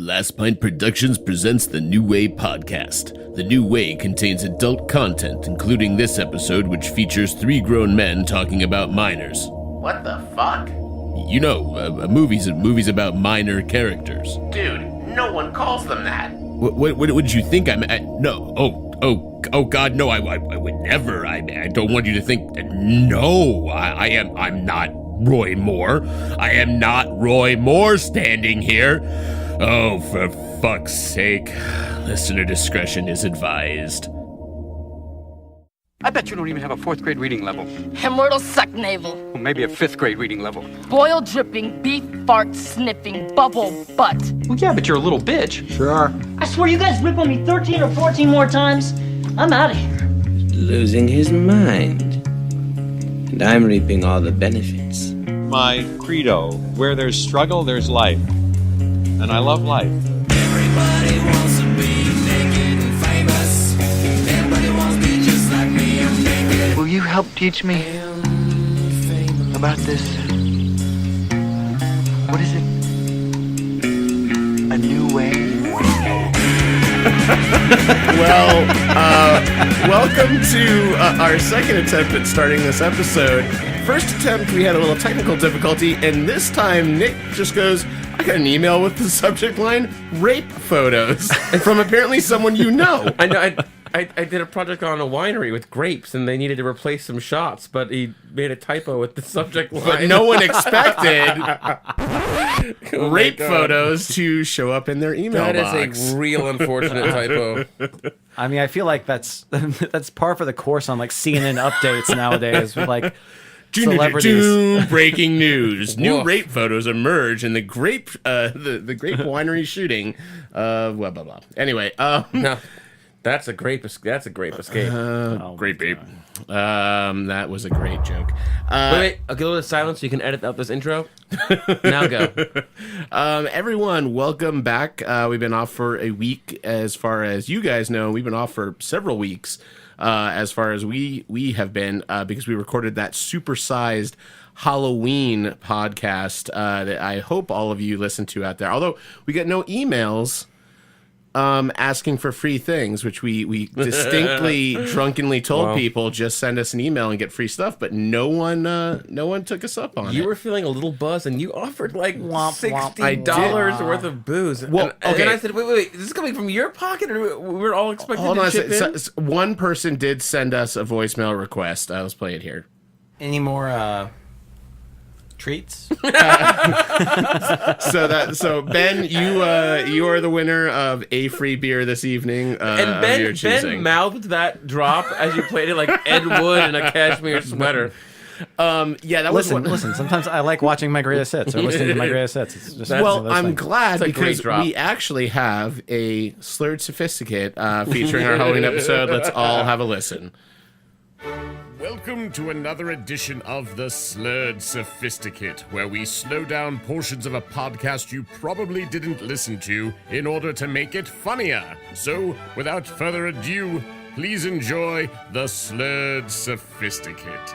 Last Pint Productions presents the New Way podcast. The New Way contains adult content, including this episode, which features 3 grown men talking about minors. What the fuck? You know, movies about minor characters. Dude, no one calls them that. What did you think no. Oh God, no, I would never. I don't want you to think that. No, I'm not Roy Moore. I am not Roy Moore standing here. Oh, for fuck's sake. Listener discretion is advised. I bet you don't even have a 4th grade reading level. Hemorrhoidal suck navel. Or maybe a 5th grade reading level. Boil dripping, beef fart sniffing, bubble butt. Well, yeah, but you're a little bitch. Sure. I swear you guys rip on me 13 or 14 more times, I'm out of here. Losing his mind. And I'm reaping all the benefits. My credo, where there's struggle, there's life. And I love life. Everybody wants to be naked and famous. Everybody wants to be just like me, I'm naked. Will you help teach me about this? What is it? A new way? Well, welcome to our second attempt at starting this episode. First attempt, we had a little technical difficulty, and this time Nick just goes, I got an email with the subject line, rape photos, from apparently someone you know. I know, I did a project on a winery with grapes, and they needed to replace some shots, but he made a typo with the subject line. But no one expected rape photos to show up in their email box. That is a real unfortunate typo. I mean, I feel like that's par for the course on like CNN updates nowadays with like celebrities. Breaking news: new rape photos emerge in the grape winery shooting. Blah blah blah. Anyway, no, that's a grape escape. Great babe. That was a great joke. Wait, I'll get a little silence so you can edit out this intro. Now go. Everyone, welcome back. We've been off for a week. As far as you guys know, we've been off for several weeks. As far as we have been, because we recorded that supersized Halloween podcast that I hope all of you listen to out there. Although we got no emails asking for free things, which we distinctly drunkenly told people just send us an email and get free stuff, but no one took us up on it. You were feeling a little buzz, and you offered like $60 worth of booze. Well, and then I said, wait, is this coming from your pocket, or we were all expecting to chip in? So, one person did send us a voicemail request. Let's play it here. Any more treats? So Ben, you are the winner of a free beer this evening. And Ben mouthed that drop as you played it like Ed Wood in a cashmere sweater. Listen. Sometimes I like watching my greatest hits or listening to my greatest hits. It's just I'm glad because we actually have a Slurred Sophisticate featuring our Halloween episode. Let's all have a listen. Welcome to another edition of the Slurred Sophisticate, where we slow down portions of a podcast you probably didn't listen to in order to make it funnier. So, without further ado, please enjoy the Slurred Sophisticate.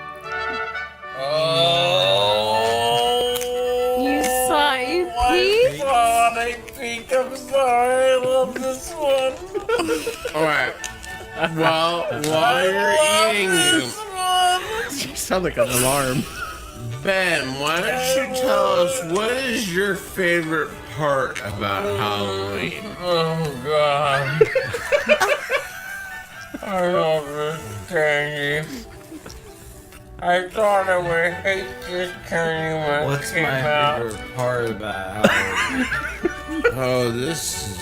You saw it, Pete? I think I'm sorry, I love this one. Alright. While you're eating, you sound like an alarm. Ben, why don't you tell us what is your favorite part about Halloween? Oh, God. I love this candy. I thought I would hate this candy when What's it came my out. favorite part about Halloween? Oh, this is...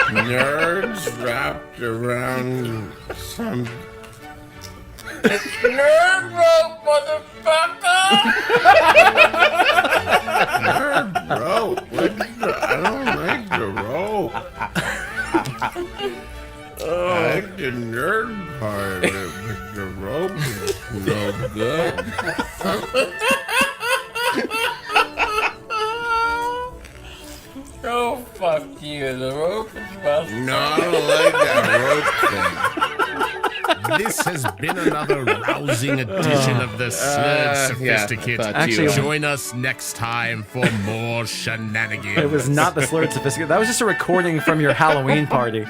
Nerds wrapped around some... It's nerd rope, motherfucker! Nerd rope? I don't like the rope. I like the nerd part of it, but the rope is no good. Oh, fuck you. The rope is about... No, I don't like that rope thing. this has been another rousing edition of the Slurred Sophisticate. Actually, join us next time for more shenanigans. it was not the Slurred Sophisticate. That was just a recording from your Halloween party.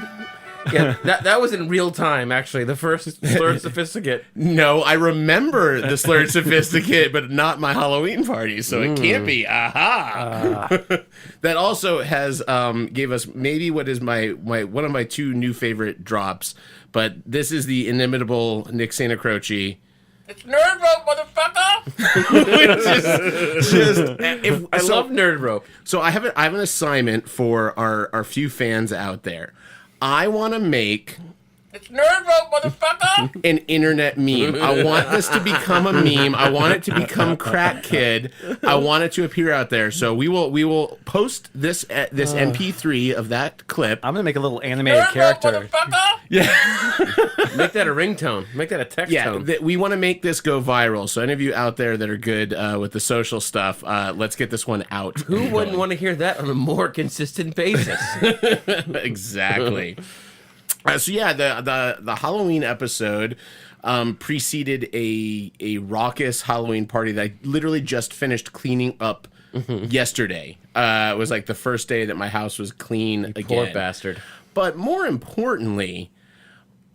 Yeah, that was in real time, actually. The first Slurred Sophisticate. No, I remember the Slurred Sophisticate, but not my Halloween party, so it can't be. Aha! That also has gave us maybe what is my one of my two new favorite drops, but this is the inimitable Nick Santa Croce. It's Nerd Rope, motherfucker! I love Nerd Rope. So I have an assignment for our few fans out there. I want to make It's Nerd Rope, motherfucker! an internet meme. I want this to become a meme. I want it to become Crack Kid. I want it to appear out there. So we will post this MP3 of that clip. I'm gonna make a little animated character. Yeah, Make that a ringtone. Make that a text tone. We want to make this go viral. So any of you out there that are good with the social stuff, let's get this one out. Who wouldn't want to hear that on a more consistent basis? Exactly. So yeah, the Halloween episode preceded a raucous Halloween party that I literally just finished cleaning up yesterday. It was like the first day that my house was clean again. Poor bastard. But more importantly,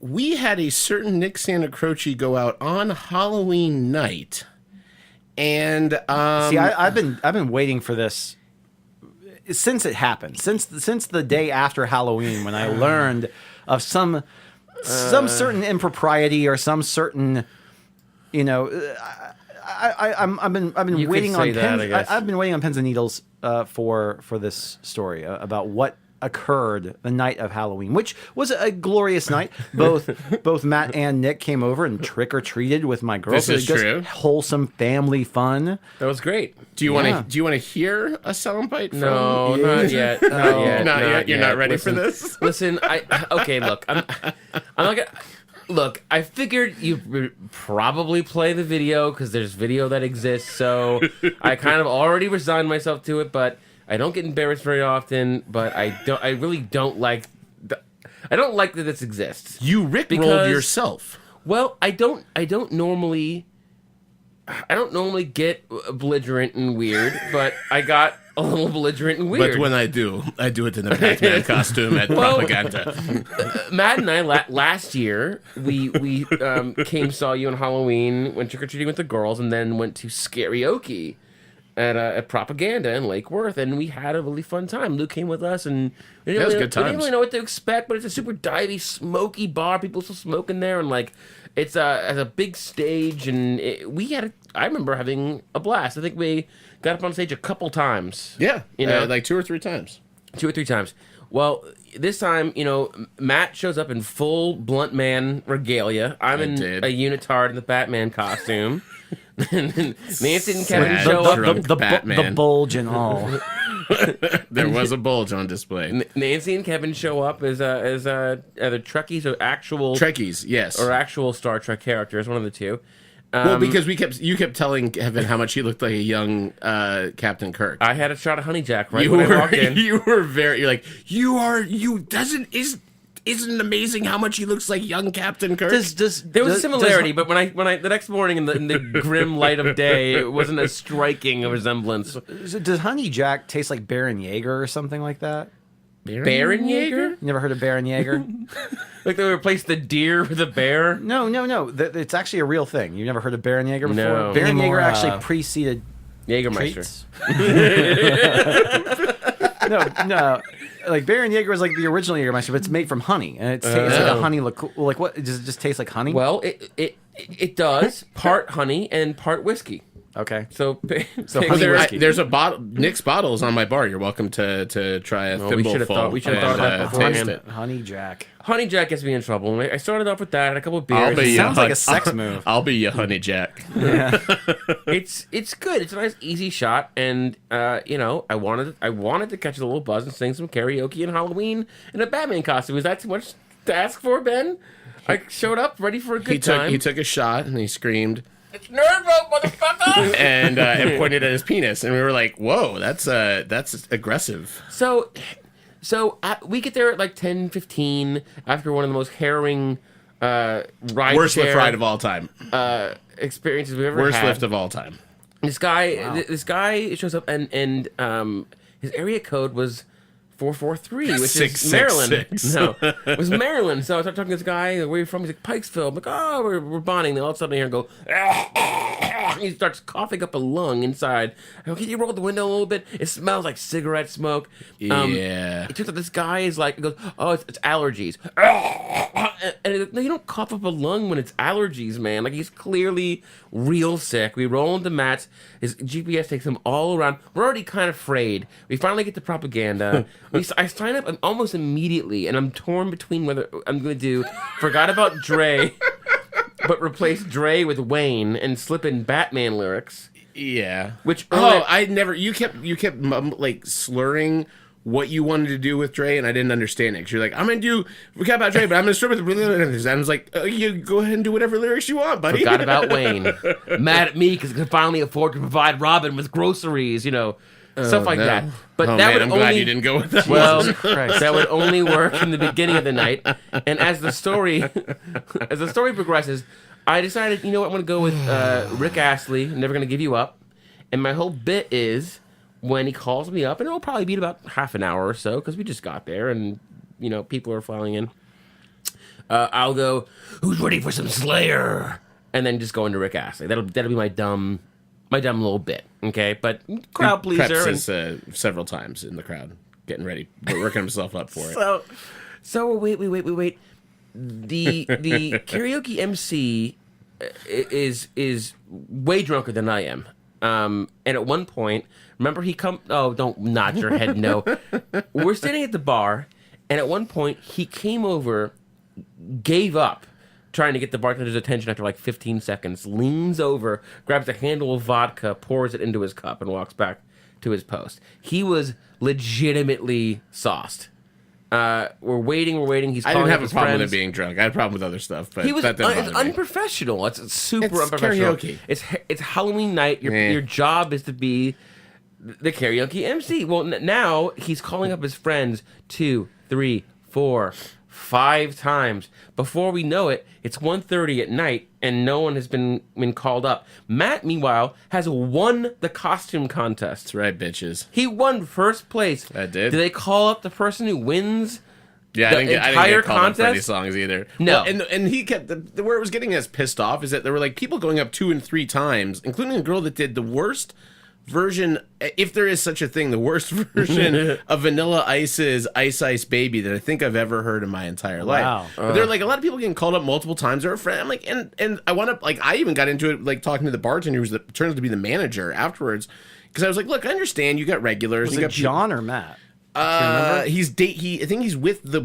we had a certain Nick Santa Croce go out on Halloween night, and See, I've been waiting for this since it happened. Since the day after Halloween, when I learned of some certain impropriety or some certain, I've been You waiting could on say that, pins. I guess. I've been waiting on pins and needles for this story about what occurred the night of Halloween, which was a glorious night. Both Matt and Nick came over and trick or treated with my girls. This is Just true. Wholesome family fun. That was great. do you want to hear a soundbite? From No, you? not yet. Not yet. Not yet? You're not ready Listen, for this? Listen, okay, look. I'm not gonna... Look, I figured you'd probably play the video because there's video that exists, so I kind of already resigned myself to it, but I don't get embarrassed very often, but I really don't like... I don't like that this exists. You rickrolled yourself. Well, I don't normally get belligerent and weird, but I got a little belligerent and weird. But when I do it in the Batman costume at propaganda. Matt and I last year we saw you on Halloween, went trick or treating with the girls, and then went to karaoke at propaganda in Lake Worth, and we had a really fun time. Luke came with us, and we didn't really know what to expect, but it's a super divey, smoky bar. People still smoking there, and like it's a big stage, and I remember having a blast. I think we got up on stage a couple times. Yeah, like 2 or 3 times. 2 or 3 times. Well, this time, Matt shows up in full blunt man regalia. I'm in a unitard in the Batman costume. Nancy and Kevin show up. The bulge and all. There was a bulge on display. Nancy and Kevin show up as either Trekkies or actual Trekkies, yes, or actual Star Trek characters, one of the two. Well, because you kept telling Kevin how much he looked like a young Captain Kirk. I had a shot of Honey Jack when I walked in. You're like, isn't it amazing how much he looks like young Captain Kirk? There was a similarity, but when I the next morning in the grim light of day, it wasn't as striking a resemblance. Does Honey Jack taste like Baron Jaeger or something like that? Baron Jaeger? You never heard of Baron Jaeger? Like they replaced the deer with a bear? No. It's actually a real thing. You never heard of Baron Jaeger before? No. Baron Jaeger actually preceded Jägermeister. No. Like Baron Jaeger was like the original Jägermeister, but it's made from honey, and it's like a honey. Like what? Does it just taste like honey? Well, it does part honey and part whiskey. Okay. So honey whiskey. There's a bottle. Nick's bottle is on my bar. You're welcome to try a thimbleful. We should have thought of that beforehand. Taste it. Honey Jack. Honey Jack gets me in trouble. I started off with that, had a couple of beers. I'll be Sounds like a sex move. I'll be your Honey Jack. Yeah. It's good. It's a nice easy shot, and I wanted to catch a little buzz and sing some karaoke in Halloween in a Batman costume. Was that too much to ask for, Ben? I showed up ready for a good time. He took a shot and he screamed, "It's Nerd Rope, motherfucker!" and pointed at his penis, and we were like, "Whoa, that's aggressive." So we get there at like 10:15 after one of the most harrowing ride Worst share, Lyft ride of all time. experiences we've ever Worst had. Lyft of all time. This guy shows up and his area code was 443, which is 666. Maryland. No, it was Maryland. So I started talking to this guy. Where are you from? He's like, Pikesville. I'm like, oh, we're bonding. Then all of a sudden I hear him go, he starts coughing up a lung inside. I go, can you roll the window a little bit? It smells like cigarette smoke. Yeah. It turns out this guy is like, he goes, oh, it's allergies. And no, you don't cough up a lung when it's allergies, man. Like, he's clearly real sick. We roll into Matt's. His GPS takes him all around. We're already kind of afraid. We finally get to propaganda. I sign up almost immediately, and I'm torn between whether I'm going to do Forgot About Dre, but replace Dre with Wayne and slip in Batman lyrics. Yeah. Which I never. You kept like slurring what you wanted to do with Dre, and I didn't understand it. Because you're like, I'm gonna do Forgot About Dre, but I'm gonna strip it. And I was like, you go ahead and do whatever lyrics you want, buddy. Forgot About Wayne. Mad at me because I could finally afford to provide Robin with groceries. Stuff like that. But that would I'm only, glad you didn't go with that. Well, that would only work in the beginning of the night. And as the story progresses, I decided, you know what, I'm going to go with Rick Astley, Never Gonna Give You Up. And my whole bit is when he calls me up, and it'll probably be about half an hour or so, because we just got there, and, people are filing in. I'll go, who's ready for some Slayer? And then just go into Rick Astley. That'll be my dumb little bit, okay? But crowd pleaser. Preps this, several times in the crowd, getting ready, working himself up for it. So wait. The karaoke MC is way drunker than I am. And at one point, remember don't nod your head, no. We're standing at the bar, and at one point, he came over, gave up, trying to get the bartender's attention after like 15 seconds, leans over, grabs a handle of vodka, pours it into his cup, and walks back to his post. He was legitimately sauced. We're waiting. He's I calling didn't have up a his problem friends. with it being drunk. I had a problem with other stuff, but He was that didn't bother me. unprofessional. It's super It's unprofessional. karaoke. It's Halloween night. Your job is to be the karaoke MC. Well, now he's calling up his friends 2, 3, 4, 5 times. Before we know it, it's 1:30 at night, and no one has been called up. Matt, meanwhile, has won the costume contest. That's right, bitches. He won first place. I did. Do they call up the person who wins? Yeah, I didn't get called up for any songs either. No. Well, and he kept where it was getting us pissed off is that there were like people going up 2 and 3 times, including a girl that did the worst version, if there is such a thing, the worst version of Vanilla Ice's Ice Ice Baby that I think I've ever heard in my entire life. Wow. But there are like a lot of people getting called up multiple times. Or a friend, I'm like, and I want to like, I even got into it like talking to the bartender who turned out to be the manager afterwards, because I was like, look, I understand you got regulars. Was you it got John or Matt? I think he's with the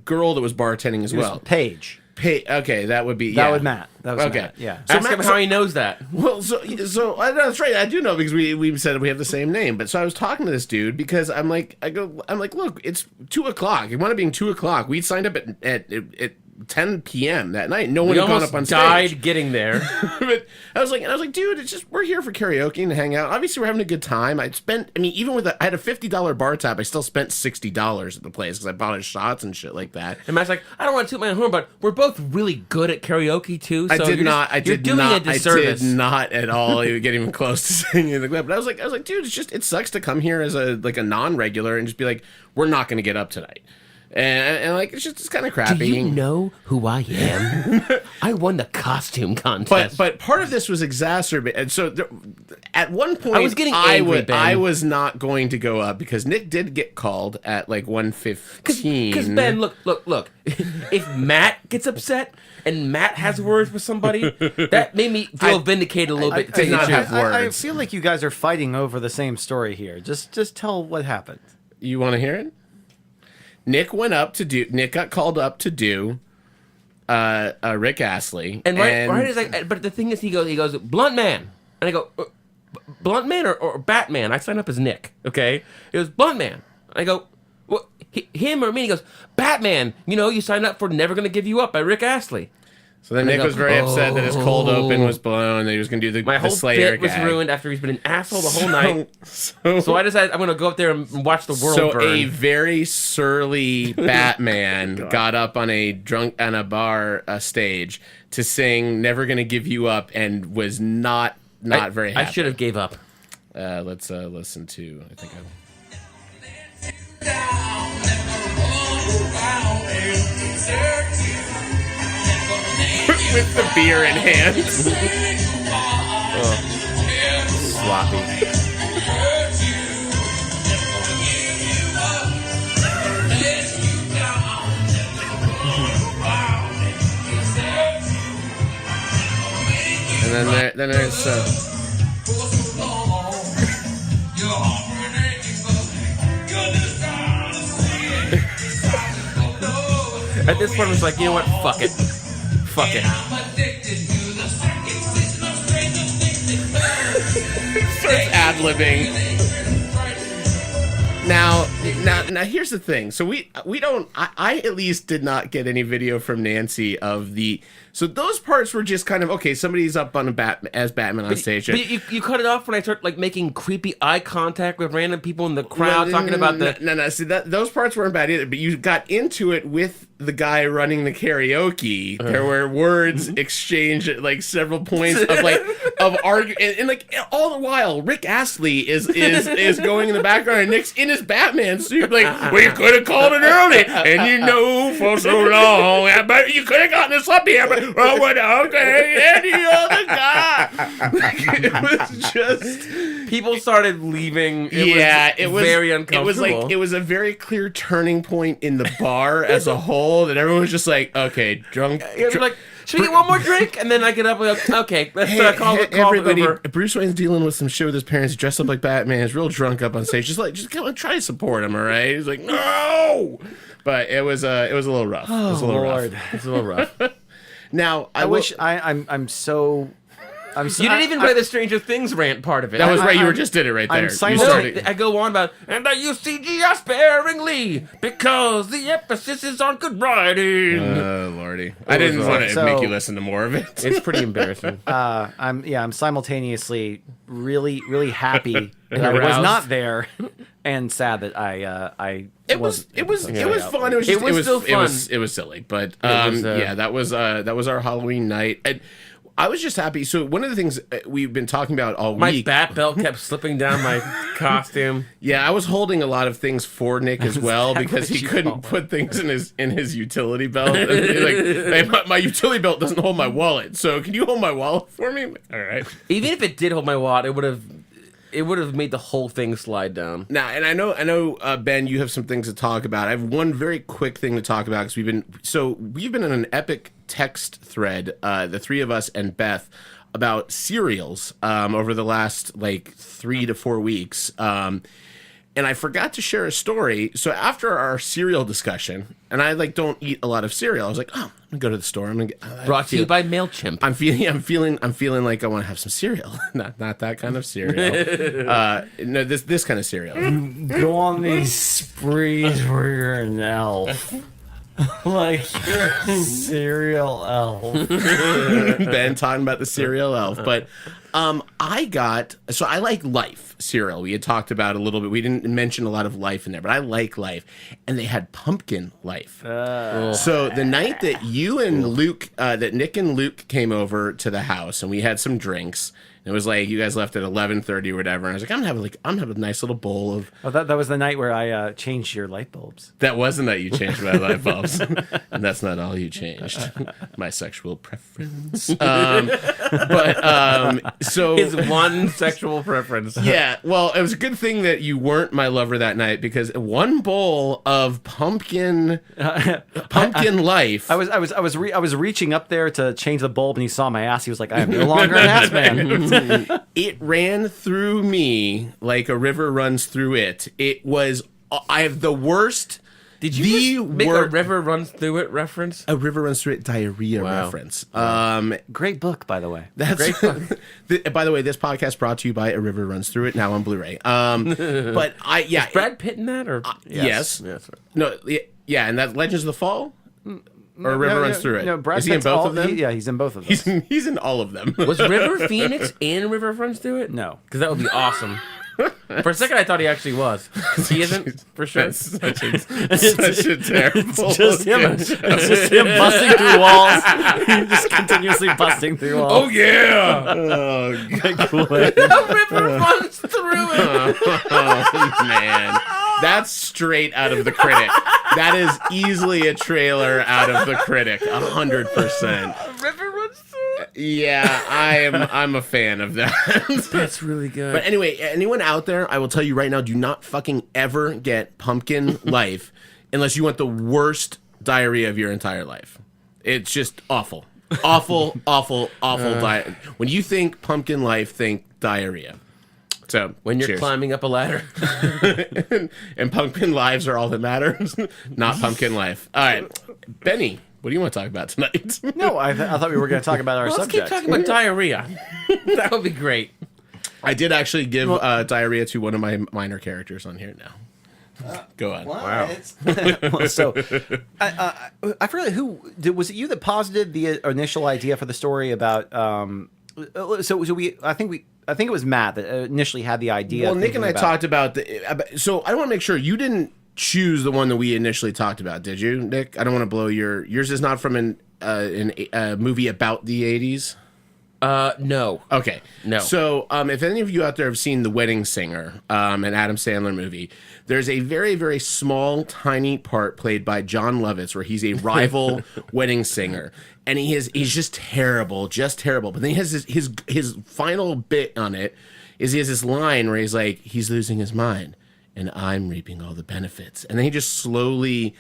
girl that was bartending as well. Paige. Okay, that would be That was Matt. That was okay. Matt. Yeah. Ask him how he knows that. Well, so that's right. I do know because we said we have the same name. But so I was talking to this dude because I'm like, look, it's 2:00. It wound up being 2:00. We signed up at 10 p.m. that night. No one had gone up on stage. Died getting there. But I was like, dude, it's just we're here for karaoke and to hang out. Obviously, we're having a good time. I had a $50 bar tab. I still spent $60 at the place because I bought his shots and shit like that. And Matt's like, I don't want to toot my own horn, but we're both really good at karaoke too. So I did not at all get even close to singing the clip. But I was like, dude, it sucks to come here as a non-regular and just be like, we're not going to get up tonight. And like it's kind of crappy. Do you know who I am? I won the costume contest. But part of this was exacerbated. So at one point, I was getting angry, Ben. I was not going to go up because Nick did get called at like 1:15. Because Ben, look. If Matt gets upset and Matt has words with somebody, that made me feel vindicated a little bit. I feel like you guys are fighting over the same story here. Just tell what happened. You want to hear it? Nick got called up to do Rick Astley. And right is like, but the thing is, he goes, Blunt Man. And I go, Blunt Man or Batman? I sign up as Nick, okay? It was Blunt Man. I go, him or me? He goes, Batman. You sign up for Never Gonna Give You Up by Rick Astley. So then Nick was very upset that his cold open was blown, that he was going to do My the whole Slayer bit was gag. ruined after he's been an asshole the whole night. So I decided I'm going to go up there and watch the world burn. So a very surly Batman got up on a bar stage to sing "Never Gonna Give You Up" and was not very happy. I should have gave up. Let's listen to. I think with the beer in hand. Sloppy. And then there's at this point, I was like, you know what? Fuck it. Fuck it. starts ad-libbing. Now, here's the thing. So we don't. I at least did not get any video from Nancy of the. So those parts were just kind of okay. Somebody's up on as Batman on stage. But you cut it off when I start like making creepy eye contact with random people in the crowd talking about the. No. See those parts weren't bad either. But you got into it with the guy running the karaoke. There were words exchanged at like several points of argue, and like all the while Rick Astley is going in the background and Nick's in his Batman suit like, we could have called it early, and you know for so long, but you could have gotten this up here, but okay, any other guy. It was just people started leaving. It was very uncomfortable. It was a very clear turning point in the bar as a whole. That everyone was just like, okay, drunk. Like, should we get one more drink? And then I get up and go, okay, let's call everybody. Uber. Bruce Wayne's dealing with some shit with his parents. He's dressed up like Batman. He's real drunk up on stage. Just come on, try to support him. All right. He's like, no. But it was a little rough. It was a little rough. It was a little rough. Now I'm so. You didn't even play the Stranger Things rant part of it. That was right. You just did it right there. I go on about, and I use CGI sparingly because the emphasis is on good writing. Oh, Lordy. I didn't want to make you listen to more of it. It's pretty embarrassing. I'm simultaneously really happy that I was not there and sad that It was fun. It was still fun. It was silly, but that was our Halloween night. And I was just happy. So one of the things we've been talking about all week. My bat belt kept slipping down my costume. Yeah, I was holding a lot of things for Nick as well because he couldn't put things in his utility belt. Like, hey, my utility belt doesn't hold my wallet. So can you hold my wallet for me? All right. Even if it did hold my wallet, it would have made the whole thing slide down. Now, and I know, Ben, you have some things to talk about. I have one very quick thing to talk about because we've been in an epic text thread, the three of us and Beth, about cereals over the last like 3 to 4 weeks. And I forgot to share a story. So after our cereal discussion, and I like don't eat a lot of cereal, I was like, oh, I'm gonna go to the store. I'm gonna get brought to you by MailChimp. I'm feeling like I want to have some cereal. not that kind of cereal. No, this kind of cereal. Go on these sprees where you're an elf. Like you're a cereal elf. Ben talking about the cereal elf, but I like Life cereal. We had talked about a little bit. We didn't mention a lot of Life in there, but I like Life, and they had pumpkin Life. So the night that you and Luke, that Nick and Luke came over to the house, and we had some drinks. It was like you guys left at 11:30 or whatever, and I was like, I'm gonna have a nice little bowl of. Oh, that was the night where I changed your light bulbs. That wasn't that you changed my light bulbs, and that's not all you changed. My sexual preference. So his one sexual preference. Yeah, well, it was a good thing that you weren't my lover that night because one bowl of pumpkin Life. I was reaching up there to change the bulb, and he saw my ass. He was like, I am no longer an ass man. It ran through me like a river runs through it. It was. I have the worst. Did you make a river runs through it reference? A river runs through it diarrhea reference. Great book, by the way. That's great book. By the way, this podcast brought to you by A River Runs Through It, now on Blu-ray. But is Brad Pitt in that? Or yes. Yes. No. Yeah, and that Legends of the Fall. Or River Runs Through It? No, Brad Is he in Pitt's both all- of them? yeah, he's in both of them. He's in all of them. Was River Phoenix in River Runs Through It? No. Because that would be awesome. For a second, I thought he actually was. He isn't, for sure. That's such a terrible. It's just him. It's just him busting through walls. He's just continuously busting through walls. Oh yeah! Oh, The river runs through it. oh man, that's straight out of The Critic. That is easily a trailer out of The Critic, 100%. River runs through it. Yeah, I'm a fan of that. That's really good. But anyway, anyone out there, I will tell you right now, do not fucking ever get Pumpkin Life unless you want the worst diarrhea of your entire life. It's just awful. Awful, awful, awful diet. When you think Pumpkin Life, think diarrhea. So when you're cheers. climbing up a ladder. and pumpkin lives are all that matters, not pumpkin life. All right, Benny, what do you want to talk about tonight? No, I thought we were going to talk about our Let's subject. keep talking about diarrhea. That would be great. I did actually give diarrhea to one of my minor characters on here now. Go on. Wow. Well, so, I forget was it you that posited the initial idea for the story about? I think it was Matt that initially had the idea. Well, Nick and I talked about so I want to make sure you didn't choose the one that we initially talked about, did you, Nick? I don't want to blow yours is not from a movie about the 80s. No. Okay. No. So, if any of you out there have seen The Wedding Singer, an Adam Sandler movie, there's a very, very small, tiny part played by John Lovitz where he's a rival wedding singer. And he's just terrible. But then he has his final bit on it is he has this line where he's like, he's losing his mind and I'm reaping all the benefits. And then he just slowly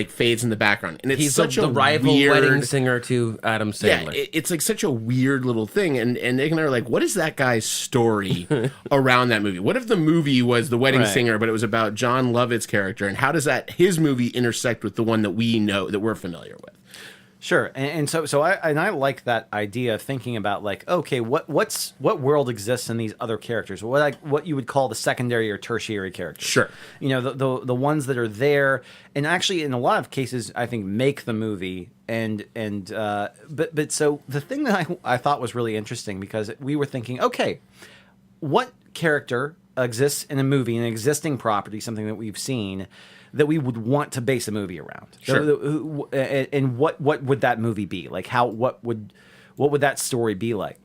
fades in the background, and it's He's such the a rival weird wedding singer to Adam Sandler. Yeah, it's like such a weird little thing, and Nick and I are like, what is that guy's story around that movie? What if the movie was The Wedding Singer, but it was about John Lovett's character, and how does his movie intersect with the one that we know that we're familiar with? Sure, and so I like that idea of thinking about okay, what world exists in these other characters? What you would call the secondary or tertiary characters? Sure, the ones that are there, and actually in a lot of cases I think make the movie. But so the thing that I thought was really interesting because we were thinking, okay, what character exists in a movie, an existing property, something that we've seen, that we would want to base a movie around. Sure. And what would that movie be? What would that story be like?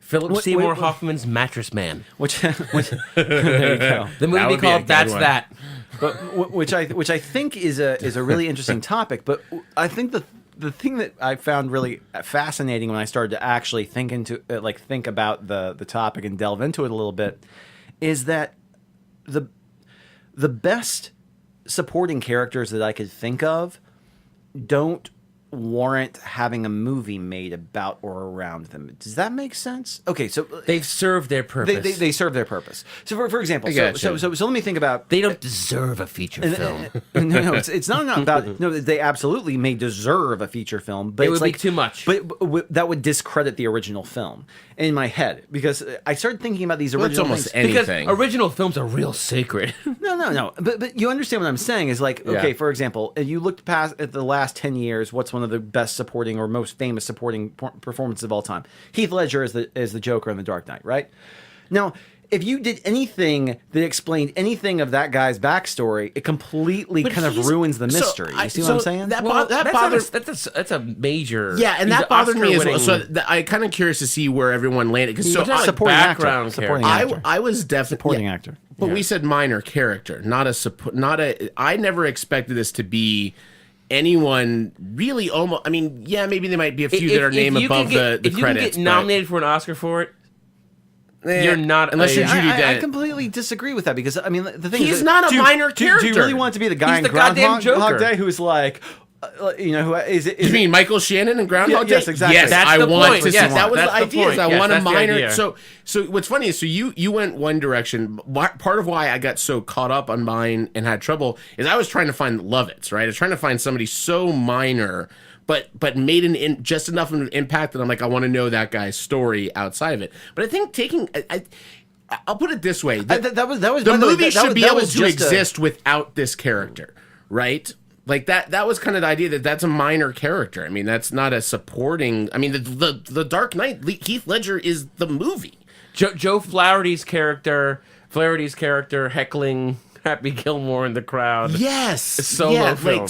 Philip Seymour Hoffman's Mattress Man. Which there you go. The movie called That's one. That. But which I think is a really interesting topic. But I think the thing that I found really fascinating when I started to actually think about the topic and delve into it a little bit is that the best supporting characters that I could think of don't warrant having a movie made about or around them. Does that make sense? Okay, so They've served their purpose. they serve their purpose. So for example, so let me think about. They don't deserve a feature film. No, it's not about. No, they absolutely may deserve a feature film, but It it's would be too much. But that would discredit the original film in my head because I started thinking about these Well, original it's almost things. anything. Because original films are real sacred. No. But you understand what I'm saying is okay, for example, you looked past at the last 10 years, what's one of the best supporting or most famous supporting performances of all time? Heath Ledger is the Joker in The Dark Knight, right? Now, if you did anything that explained anything of that guy's backstory, it completely kind of ruins the mystery. You see what I'm saying? That bothers. That's a major. Yeah, and he's that bothered me as well. Oscar-winning- So I kind of curious to see where everyone landed. Because supporting background actor. character. Supporting actor. I was definitely Supporting actor. But we said minor character, not a. I never expected this to be anyone really. Almost. I mean, yeah, maybe there might be a few that are named above the if credits. you can get nominated for an Oscar for it, you're not unless you're Judi I Dench. completely disagree with that because I mean the thing He's is not a minor Do character. you really want to be the guy He's in the goddamn Groundhog Joker. Day who's like, who is it? You mean Michael Shannon and Groundhog Day? Yes, exactly. Yes, That's I the want point. to. Yes, that was that's the the idea. point. I Yes, want a that's the minor. idea. So what's funny is you went one direction. Part of why I got so caught up on mine and had trouble is I was trying to find Lovitz, right? I was trying to find somebody so minor, but made just enough of an impact that I'm like, I want to know that guy's story outside of it. But I think I'll put it this way: that was the movie should be able to just exist without this character, right? Like that was kind of the idea that that's a minor character. I mean, that's not a supporting. I mean, the Dark Knight, Heath Ledger is the movie. Joe Flaherty's character heckling Happy Gilmore in the crowd. Yes, solo film.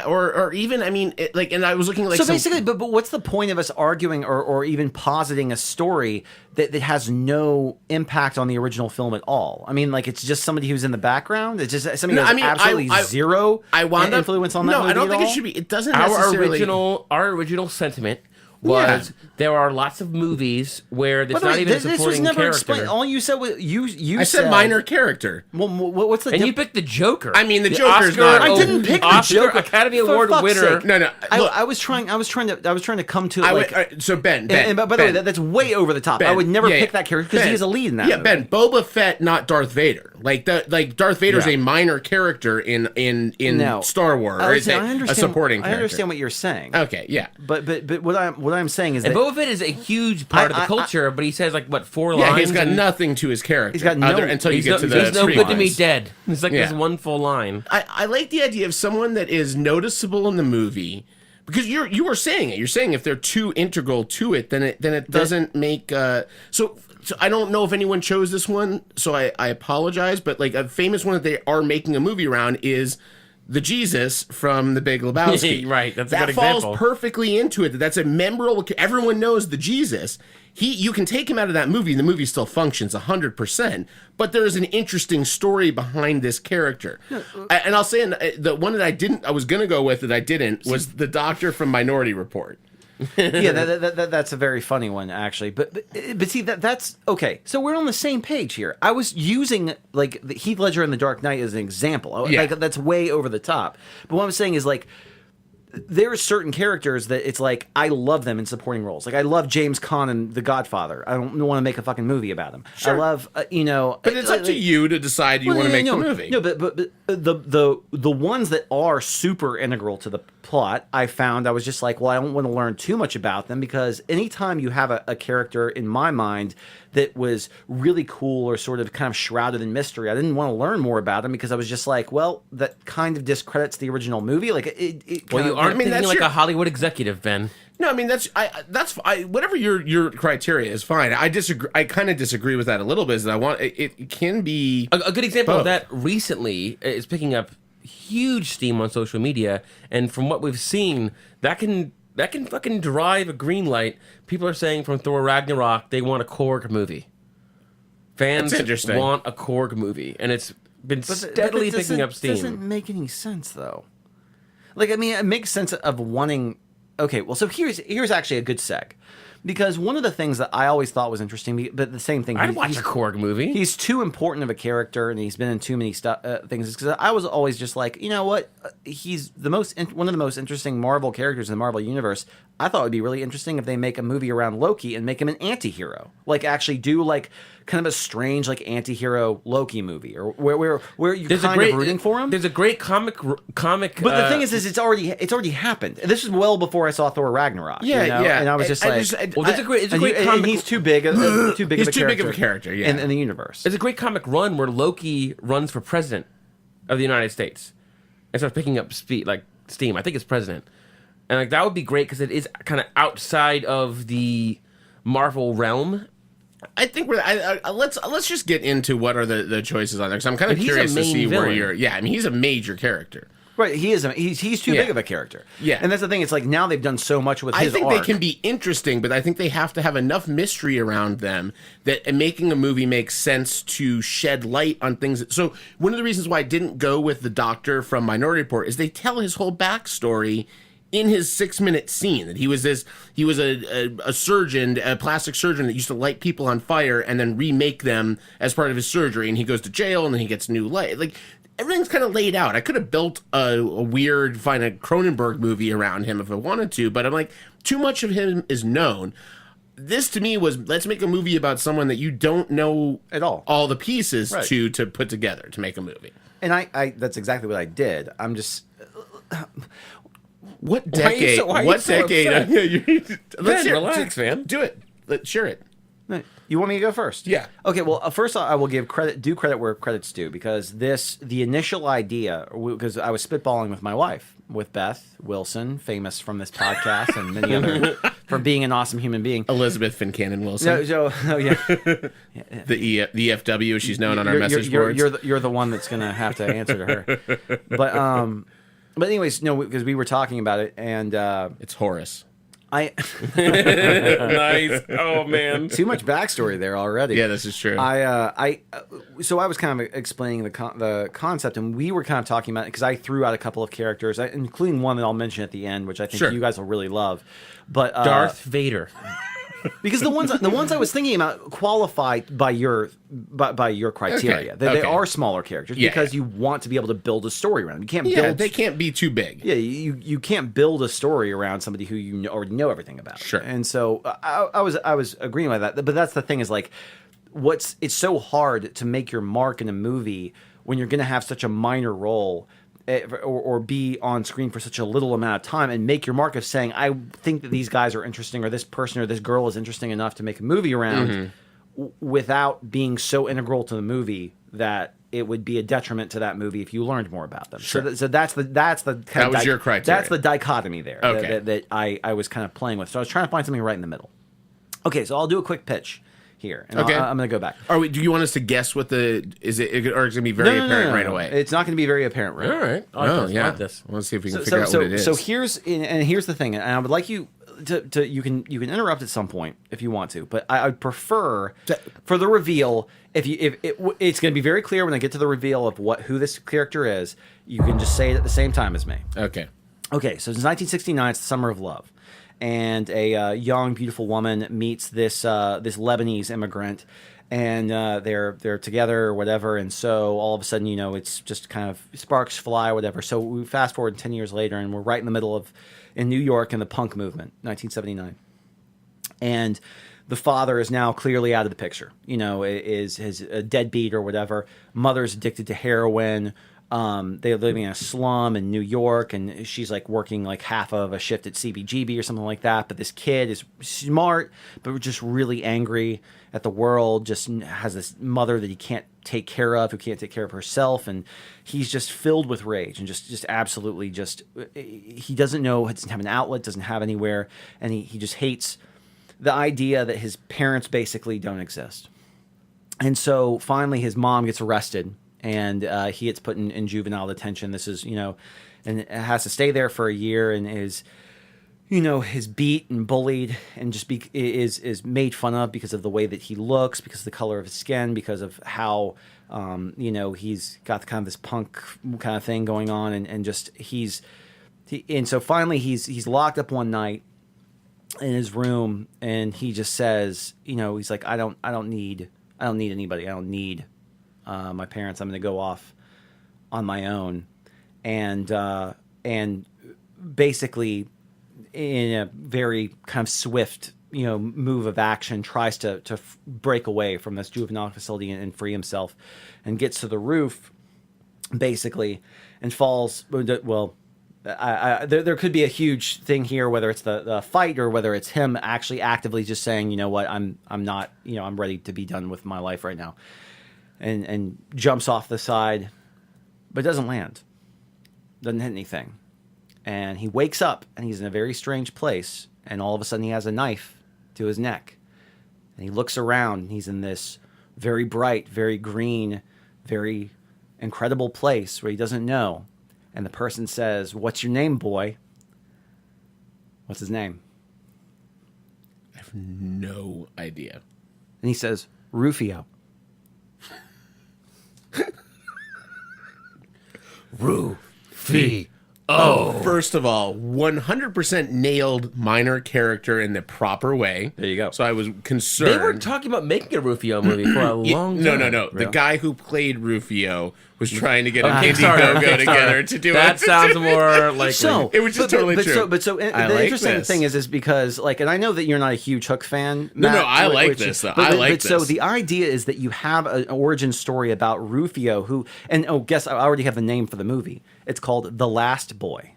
Or even, I mean, and I was looking at basically, but what's the point of us arguing or even positing a story that has no impact on the original film at all? I mean, like, it's just somebody who's in the background. It's just somebody who has absolutely zero influence on that movie. No, I don't think at all? it should be. It doesn't necessarily. Our original sentiment was there are lots of movies where there's not even a supporting this was never character. Explained. All you said was you I said minor character. Well, what's the? And you picked the Joker. I mean, the Joker's not. I didn't pick the Joker. Academy Award winner. Sake. No. I was trying to come to it. So Ben. And by the way, that's way over the top. I would never pick that character because he is a lead in that. Yeah, movie. Ben. Boba Fett, not Darth Vader. Like Darth Vader's a minor character in Star Wars. I understand, a supporting character. I understand what you're saying. Okay, yeah. But what I'm saying is and that Boba Fett is a huge part of the culture, but he says like what 4 lines. Yeah, he's got nothing to his character. He's got no until you get to the he's no good lines. to me dead. It's like this one full line. I like the idea of someone that is noticeable in the movie. Because you were saying it. You're saying if they're too integral to it, then it doesn't make. So I don't know if anyone chose this one, so I apologize. But like a famous one that they are making a movie around is the Jesus from The Big Lebowski. Right, that's a that good falls example. Perfectly into it. That's a memorable. Everyone knows the Jesus. You can take him out of that movie, and the movie still functions 100%. But there is an interesting story behind this character. And I'll say the one that I was going to go with that I didn't was the doctor from Minority Report. Yeah, that's a very funny one actually. But see that's okay. So we're on the same page here. I was using like the Heath Ledger in The Dark Knight as an example. Yeah. Like that's way over the top. But what I'm saying is like there are certain characters that it's like I love them in supporting roles. Like I love James Caan in The Godfather. I don't want to make a fucking movie about him. Sure. I love but it's up to you to decide you want to make the movie. No, but the ones that are super integral to the plot, I found I was just like, well, I don't want to learn too much about them because anytime you have a character in my mind that was really cool or sort of kind of shrouded in mystery, I didn't want to learn more about him because I was just like, well, that kind of discredits the original movie. Like it well, you aren't thinking like a Hollywood executive, Ben. No, I mean that's whatever your criteria is fine. I disagree. I kind of disagree with that a little bit. Is that I want it can be a good example both. of that recently is picking up huge steam on social media, and from what we've seen, that can fucking drive a green light. People are saying from Thor Ragnarok they want a Korg movie. Fans want a Korg movie, and it's been steadily picking up steam. It doesn't make any sense though. Like I mean, it makes sense of wanting. Okay, well, so here's actually a good seg. Because one of the things that I always thought was interesting, but the same thing. I'd watch a Korg movie. He's too important of a character, and he's been in too many things. Because I was always just like, you know what? He's one of the most interesting Marvel characters in the Marvel universe. I thought it would be really interesting if they make a movie around Loki and make him an anti-hero. Like actually do like kind of a strange like anti-hero Loki movie, or where you're kind of rooting for him. There's a great comic. But the thing is it's already happened. This is well before I saw Thor Ragnarok. Yeah, you know? yeah. And I was just there's a great comic. And he's too big. Too big He's of a too character. big of a character. Yeah. In the universe. There's a great comic run where Loki runs for president of the United States and starts picking up steam. I think it's president, and like that would be great because it is kind of outside of the Marvel realm. I think let's just get into what are the choices on there because I'm kind of curious to see where you're. Yeah, I mean he's a major character. Right, he is. He's too big of a character. Yeah, and that's the thing. It's like now they've done so much with his I think arc. they can be interesting, but I think they have to have enough mystery around them that making a movie makes sense to shed light on things. So one of the reasons why I didn't go with the doctor from Minority Report is they tell his whole backstory in his 6-minute scene that he was a surgeon, a plastic surgeon that used to light people on fire and then remake them as part of his surgery, and he goes to jail and then he gets new light. Like everything's kind of laid out. I could have built a weird, a Cronenberg movie around him if I wanted to, but I'm like, too much of him is known. This to me was, let's make a movie about someone that you don't know at all the pieces right. to put together to make a movie. And I that's exactly what I did. I'm just. What decade? Why are you so upset? Let's relax, man. Do it. Let's share it. You want me to go first? Yeah. Okay. Well, first I will give credit where credit's due, because the initial idea, because I was spitballing with my wife, with Beth Wilson, famous from this podcast and many other, for being an awesome human being. Elizabeth Fincannon Wilson. The EFW, as she's known on our message boards. You're the one that's gonna have to answer to her. But anyways, no, because we were talking about it, and it's Horace. Nice. Oh man. Too much backstory there already. Yeah, this is true. So I was kind of explaining the concept, and we were kind of talking about it because I threw out a couple of characters, including one that I'll mention at the end, which I think you guys will really love. But Darth Vader. Because the ones I was thinking about qualify by your criteria. Okay. They are smaller characters because you want to be able to build a story around them. You can't build. They can't be too big. Yeah, you can't build a story around somebody who you already know everything about. Sure. And so I was agreeing with that. But that's the thing is like, it's so hard to make your mark in a movie when you're going to have such a minor role. Or be on screen for such a little amount of time and make your mark of saying, I think that these guys are interesting, or this person or this girl is interesting enough to make a movie around, without being so integral to the movie that it would be a detriment to that movie if you learned more about them. Sure. So that's the that was your criteria. That's the dichotomy there that I was kind of playing with. So I was trying to find something right in the middle. Okay, so I'll do a quick pitch here, and okay. I'm going to go back. Do you want us to guess what is it, or is it going to be very apparent right away? It's not going to be very apparent right away. All right. I like this. Let's see if we can figure out what it is. So here's the thing, and I would like you to you can interrupt at some point if you want to, but I would prefer for the reveal, if it's going to be very clear when I get to the reveal of who this character is, you can just say it at the same time as me. Okay. Okay, so it's 1969. It's the summer of love. And a young, beautiful woman meets this Lebanese immigrant, and they're together or whatever. And so all of a sudden, it's just kind of sparks fly, or whatever. So we fast forward 10 years later, and we're right in the middle in New York in the punk movement, 1979. And the father is now clearly out of the picture. Is a deadbeat or whatever. Mother's addicted to heroin. They're living in a slum in New York, and she's like working like half of a shift at CBGB or something like that. But this kid is smart, but just really angry at the world, just has this mother that he can't take care of, who can't take care of herself. And he's just filled with rage and just absolutely he doesn't know, doesn't have an outlet, doesn't have anywhere. And he just hates the idea that his parents basically don't exist. And so finally his mom gets arrested, and he gets put in juvenile detention. This is, and has to stay there for a year, and is beat and bullied, and just is made fun of because of the way that he looks, because of the color of his skin, because of how, he's got kind of this punk kind of thing going on, and so finally he's locked up one night in his room, and he just says, he's like, I don't need anybody. I don't need my parents. I'm going to go off on my own, and basically, in a very kind of swift, move of action, tries to break away from this juvenile facility and free himself, and gets to the roof, basically, and falls. Well, there could be a huge thing here, whether it's the fight or whether it's him actually actively just saying, I'm not, I'm ready to be done with my life right now. And jumps off the side, but doesn't land. Doesn't hit anything. And he wakes up, and he's in a very strange place, and all of a sudden he has a knife to his neck. And he looks around, and he's in this very bright, very green, very incredible place where he doesn't know. And the person says, "What's your name, boy?" What's his name? I have no idea. And he says, "Rufio." First of all, 100% nailed minor character in the proper way. There you go. So I was concerned. They were talking about making a Rufio movie for a long time. No. The guy who played Rufio was trying to get Okay, Indiegogo together to do it. That sounds more likely. So it was just totally true. The interesting thing is because, like, and I know that you're not a huge Hook fan. No, Matt, I like this, though. I like this. So the idea is that you have an origin story about Rufio, guess I already have the name for the movie. It's called The Last Boy.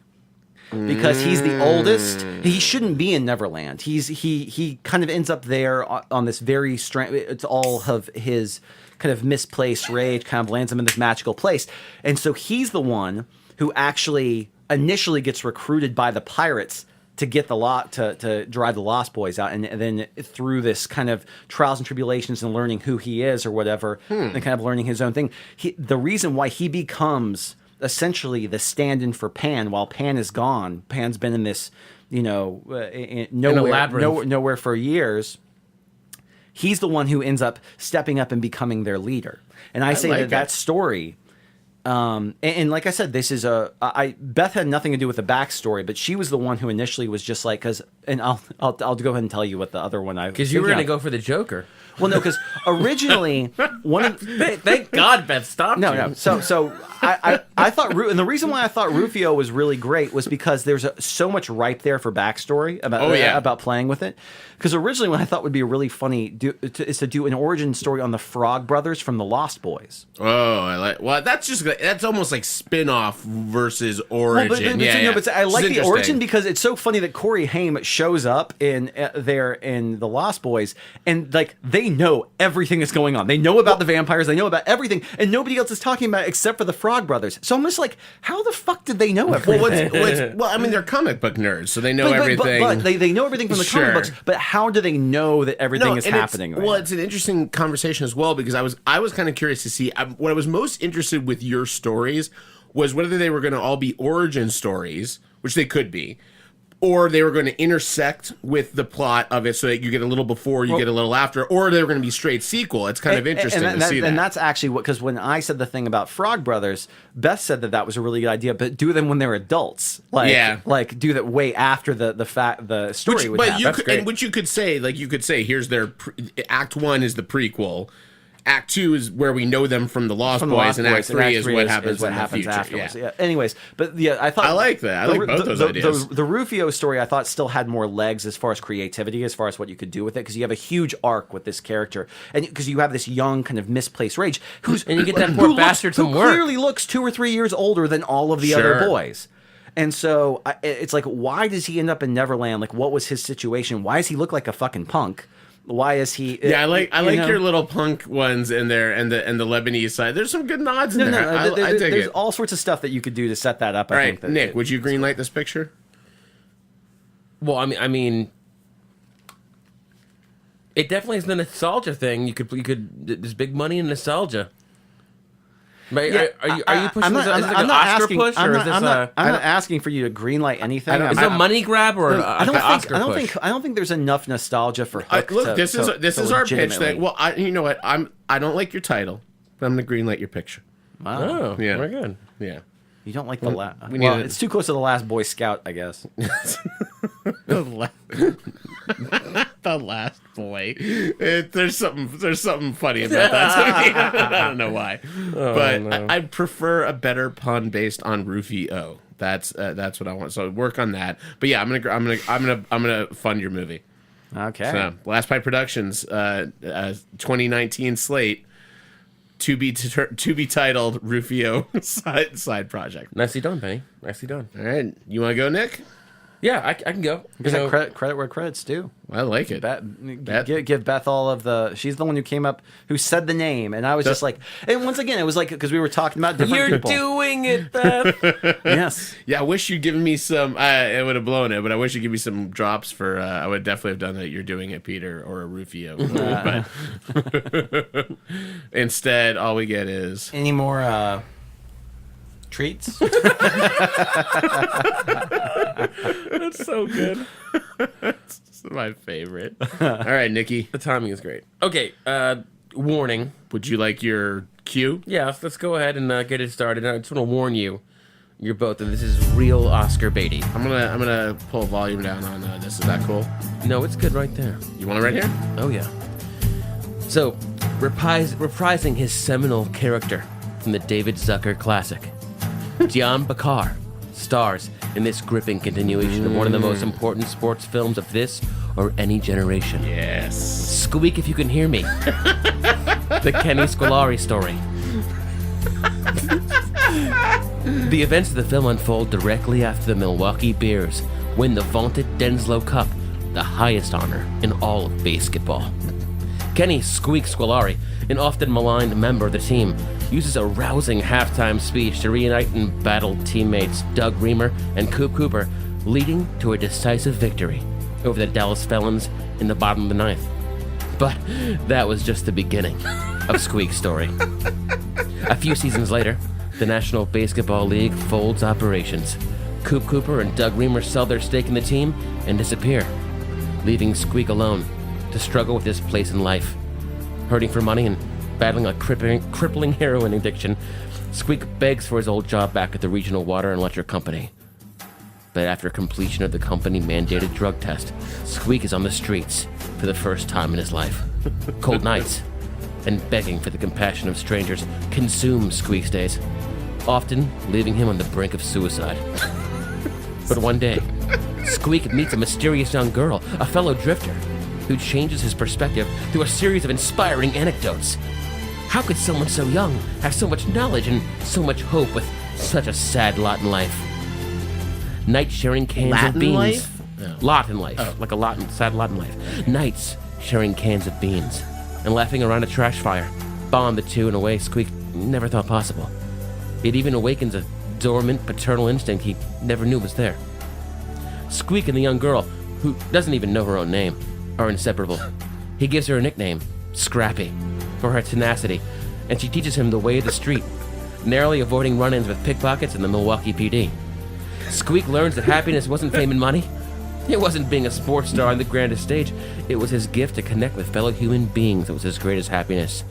because he's the oldest. He shouldn't be in Neverland. He kind of ends up there on this very strange. It's all of his kind of misplaced rage kind of lands him in this magical place, and so he's the one who actually initially gets recruited by the pirates to get to drive the Lost Boys out, and then through this kind of trials and tribulations and learning who he is or whatever, and kind of learning his own thing. The reason why he becomes essentially the stand-in for Pan while Pan is gone. Pan's been in this, nowhere for years. He's the one who ends up stepping up and becoming their leader. And I say that story. And like I said, this is Beth had nothing to do with the backstory, but she was the one who initially was just like, and I'll go ahead and tell you what the other one because you were going to go for the Joker. Well, no, because originally thank God Beth stopped. No. So I thought, and the reason why I thought Rufio was really great was because there's so much ripe there for backstory about playing with it. Because originally, what I thought would be really funny is to do an origin story on the Frog Brothers from the Lost Boys. Oh, that's almost like spin-off versus origin. But I like the origin because it's so funny that Corey Haim shows up in the Lost Boys, and like they know everything that's going on. They know about the vampires. They know about everything, and nobody else is talking about it except for the Frog Brothers. So I'm just like, how the fuck did they know everything? Well, I mean, they're comic book nerds, so they know everything. But they know everything from the comic books. But how do they know that everything is happening? It's an interesting conversation as well because I was kind of curious to see what I was most interested with your stories was whether they were going to all be origin stories, which they could be, or they were going to intersect with the plot of it so that you get a little before, you get a little after, or they were going to be straight sequel. It's kind of interesting to see that. And that's actually because when I said the thing about Frog Brothers, Beth said that was a really good idea, but do them when they're adults. Like do that way after the story would happen. Which you could say, here's their Act 1 is the prequel. Act 2 is where we know them from the Lost Boys, and Act 3 is what happens in the future. Afterwards. Yeah. Anyways, but I thought I like that. I like both those ideas. The Rufio story I thought still had more legs as far as creativity, as far as what you could do with it, because you have a huge arc with this character, and because you have this young kind of misplaced rage, and you get that poor bastard some work. Clearly looks 2 or 3 years older than all of the other boys. And so it's like, why does he end up in Neverland? Like, what was his situation? Why does he look like a fucking punk? Why is he? Yeah, I like your little punk ones in there, and the Lebanese side. There's some good nods in there. I dig there's it. all sorts of stuff that you could do to set that up. All right, Nick, would you greenlight this picture? Well, I mean, it definitely is the nostalgia thing. You could. There's big money in nostalgia. But are you pushing this? Is it like an Oscar push, or is this I'm not asking for you to greenlight anything. Is it a money grab or I don't think there's enough nostalgia for Hook. Look, this is our pitch. Well, you know what? I don't like your title, but I'm gonna greenlight your picture. Wow. Oh, yeah, very good. Yeah. You don't like the last. Well, it's too close to the last Boy Scout, I guess. The last boy. There's something funny about that to me. I don't know why, I prefer a better pun based on Rufio. That's what I want. So work on that. But yeah, I'm gonna fund your movie. Okay. So Last Bite Productions, 2019 slate. To be titled Rufio side project. Nicely done, Penny. Nicely done. All right, you want to go, Nick? Yeah, I can go. Credit where credit's due. I like it. Give Beth all of the. She's the one who came up, who said the name, and I was just like, and once again, it was like because we were talking about different people. You're doing it, Beth. Yes. Yeah, I wish you'd given me some. It would have blown it, but I wish you'd give me some drops for. I would definitely have done that. You're doing it, Peter, or a Rufio. But instead, all we get is any more treats. That's so good. That's my favorite. All right, Nikki. The timing is great. Okay, warning. Would you like your cue? Yeah, let's go ahead and get it started. I just want to warn you. You're both that this is real Oscar baity. I'm gonna pull volume down on this. Is that cool? No, it's good right there. You want it right here? Oh yeah. So, reprising his seminal character from the David Zucker classic, Gian Bakar stars in this gripping continuation of one of the most important sports films of this or any generation. Yes. Squeak if you can hear me. The Kenny Scolari story. The events of the film unfold directly after the Milwaukee Bears win the vaunted Denslow Cup, the highest honor in all of basketball. Kenny Squeak Scolari, an often maligned member of the team, uses a rousing halftime speech to reunite embattled teammates Doug Reamer and Coop Cooper, leading to a decisive victory over the Dallas Felons in the bottom of the ninth. But that was just the beginning of Squeak's story. A few seasons later, the National Basketball League folds operations. Coop Cooper and Doug Reamer sell their stake in the team and disappear, leaving Squeak alone to struggle with his place in life. Hurting for money and battling a crippling heroin addiction, Squeak begs for his old job back at the Regional Water and Electric Company. But after completion of the company-mandated drug test, Squeak is on the streets for the first time in his life. Cold nights and begging for the compassion of strangers consume Squeak's days, often leaving him on the brink of suicide. But one day, Squeak meets a mysterious young girl, a fellow drifter, who changes his perspective through a series of inspiring anecdotes. How could someone so young have so much knowledge and so much hope with such a sad lot in life? Nights sharing cans Latin of beans. life? No. Lot in life. Like a sad lot in life. Nights sharing cans of beans and laughing around a trash fire bond the two in a way Squeak never thought possible. It even awakens a dormant paternal instinct he never knew was there. Squeak and the young girl, who doesn't even know her own name, are inseparable. He gives her a nickname, Scrappy, for her tenacity, and she teaches him the way of the street, narrowly avoiding run-ins with pickpockets and the Milwaukee PD. Squeak learns that happiness wasn't fame and money. It wasn't being a sports star on the grandest stage. It was his gift to connect with fellow human beings that was his greatest happiness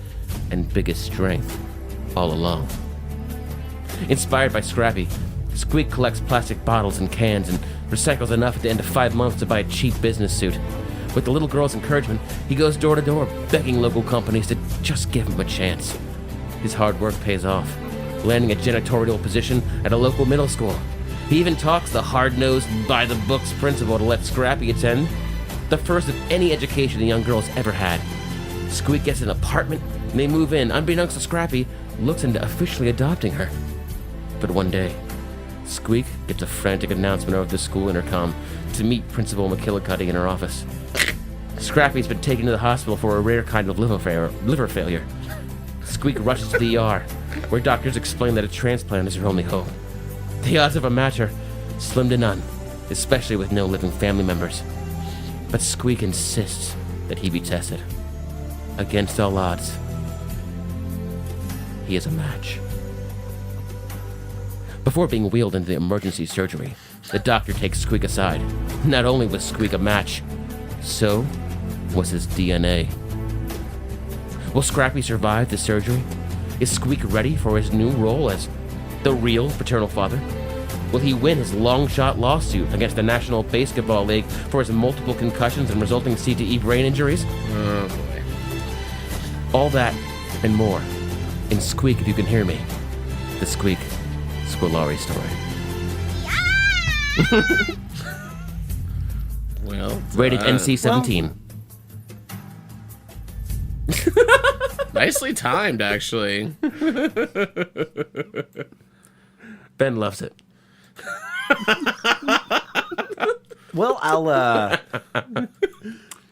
and biggest strength all along. Inspired by Scrappy, Squeak collects plastic bottles and cans and recycles enough at the end of 5 months to buy a cheap business suit. With the little girl's encouragement, he goes door to door begging local companies to just give him a chance. His hard work pays off, landing a janitorial position at a local middle school. He even talks the hard-nosed, by-the-books principal to let Scrappy attend, the first of any education the young girl's ever had. Squeak gets an apartment, and they move in. Unbeknownst to Scrappy, looks into officially adopting her. But one day, Squeak gets a frantic announcement over the school intercom to meet Principal McKillicuddy in her office. Scrappy's been taken to the hospital for a rare kind of liver failure. Squeak rushes to the ER, where doctors explain that a transplant is her only hope. The odds of a match are slim to none, especially with no living family members. But Squeak insists that he be tested. Against all odds, he is a match. Before being wheeled into the emergency surgery, the doctor takes Squeak aside. Not only was Squeak a match, so was his DNA. Will Scrappy survive the surgery? Is Squeak ready for his new role as the real paternal father? Will he win his long-shot lawsuit against the National Basketball League for his multiple concussions and resulting CTE brain injuries? Oh, boy. All that and more in Squeak If You Can Hear Me, the Squeak Scolari story. Well, Rated NC-17. Nicely timed, actually. Ben loves it. Well, I'll.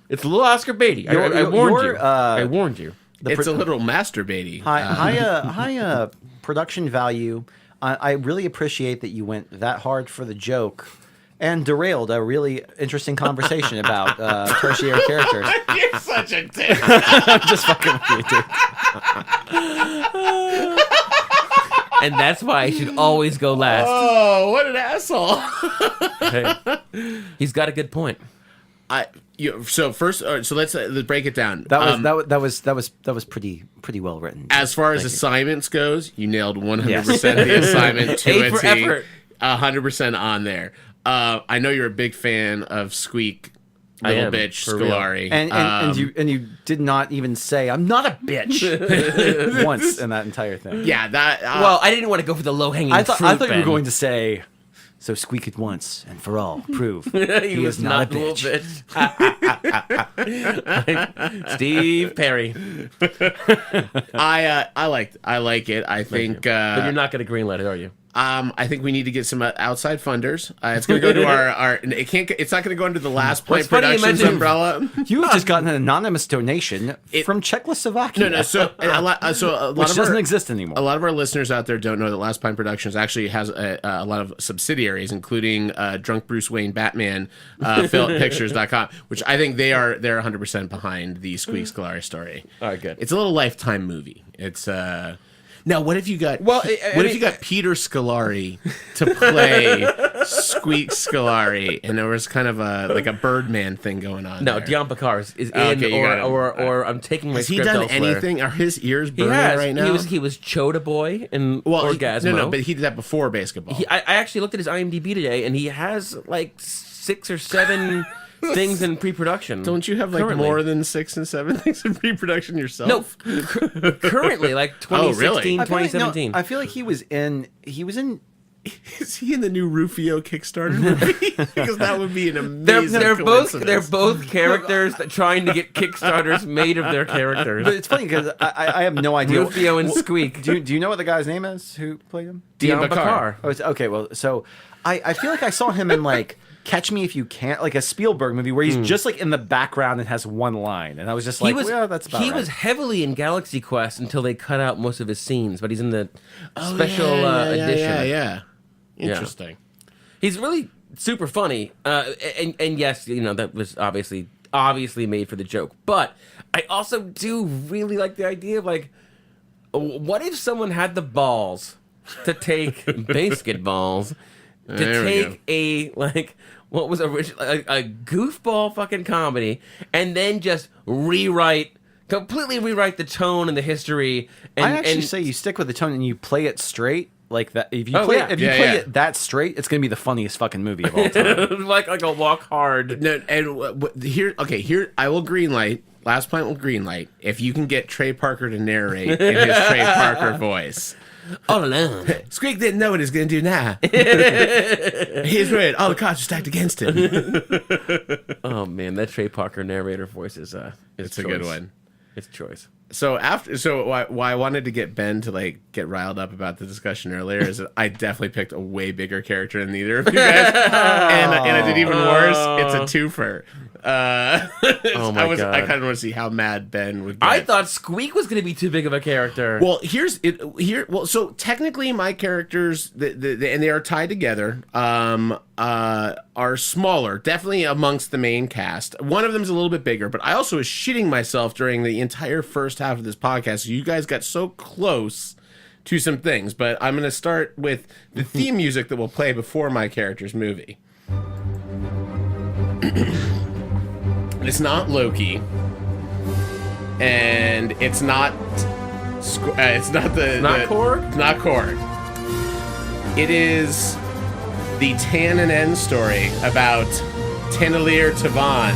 It's a little Oscar Beatty. I warned you. I warned you. It's a little masturbating. High production value. I really appreciate that you went that hard for the joke and derailed a really interesting conversation about tertiary characters. You're such a dick. I'm just fucking with you, dude. And that's why I should always go last. Oh, what an asshole. Hey, he's got a good point. So first, so let's break it down. That was pretty well written. As far as assignments goes, you nailed 100% the assignment to A for effort. 100% on there. I know you're a big fan of Squeak, little bitch Scolari, and you did not even say I'm not a bitch once in that entire thing. Yeah, that. Well, I didn't want to go for the low hanging fruit. I thought you were going to say. So Squeak it once and for all, prove he is not a bitch. Steve Perry. I like it. I think. But you're not going to greenlight it, are you? I think we need to get some outside funders. It's going to go to our. It can't. It's not going to go under the Last Pint funny you Productions mentioned- umbrella. You have just gotten an anonymous donation from Czechoslovakia. No. So a lot which of doesn't our, exist anymore. A lot of our listeners out there don't know that Last Pint Productions actually has a lot of subsidiaries, including Drunk Bruce Wayne Batman, Pictures.com, which I think they're 100% behind the Squeak Scolari story. All right, good. It's a little Lifetime movie. It's Now, what if you got if you got Peter Scolari to play Squeak Scolari, and there was kind of a Birdman thing going on? No, there? Dion Picard is in, Okay, you got it. or I'm taking my Has he script done elsewhere. anything? Are his ears He burning has. right now? He was Chota Boy in Orgasmo. No, but he did that before basketball. I actually looked at his IMDb today, and he has like 6 or 7 things in pre-production. Don't you have like currently. more than 6 and 7 things in pre-production yourself? No, currently, like 2016, I feel like, 2017. I feel like he was in. Is he in the new Rufio Kickstarter movie? Because that would be an amazing they're coincidence. both characters that trying to get Kickstarters made of their characters. But it's funny because I have no idea. Rufio and Squeak. Do you know what the guy's name is who played him? Dion Picard. Oh, okay. Well, so I feel like I saw him in like Catch Me If You Can, like a Spielberg movie where he's just like in the background and has one line, and I was just like, well, that's about he right. was heavily in Galaxy Quest until they cut out most of his scenes, but he's in the special edition. Yeah. Interesting. He's really super funny, and yes, that was obviously made for the joke. But I also do really like the idea of like, what if someone had the balls to take basketballs to There we take a like what was originally a goofball fucking comedy and then just completely rewrite the tone and the history. And, I actually say you stick with the tone and you play it straight. Like that, if you Oh, play yeah. it that straight, it's gonna be the funniest fucking movie of all time. like a Walk Hard. No, and here I will greenlight. Last Pint will greenlight if you can get Trey Parker to narrate in his Trey Parker voice. All alone. Squeak didn't know what he's gonna do now. He's worried. All the cards are stacked against him. Oh man, that Trey Parker narrator voice is It's a good one. It's choice. So why I wanted to get Ben to like get riled up about the discussion earlier is that I definitely picked a way bigger character than either of you guys, and I did even worse. It's a twofer. Oh my God. I kind of want to see how mad Ben would get. I thought Squeak was going to be too big of a character. Well, so technically my characters, and they are tied together, are smaller, definitely amongst the main cast. One of them is a little bit bigger, but I also was shitting myself during the entire first half of this podcast. You guys got so close to some things, but I'm going to start with the theme music that will play before my character's movie. It's not Loki, and it's not Korg. It's not Korg. It is the Tan and N story about Tanelier Tavan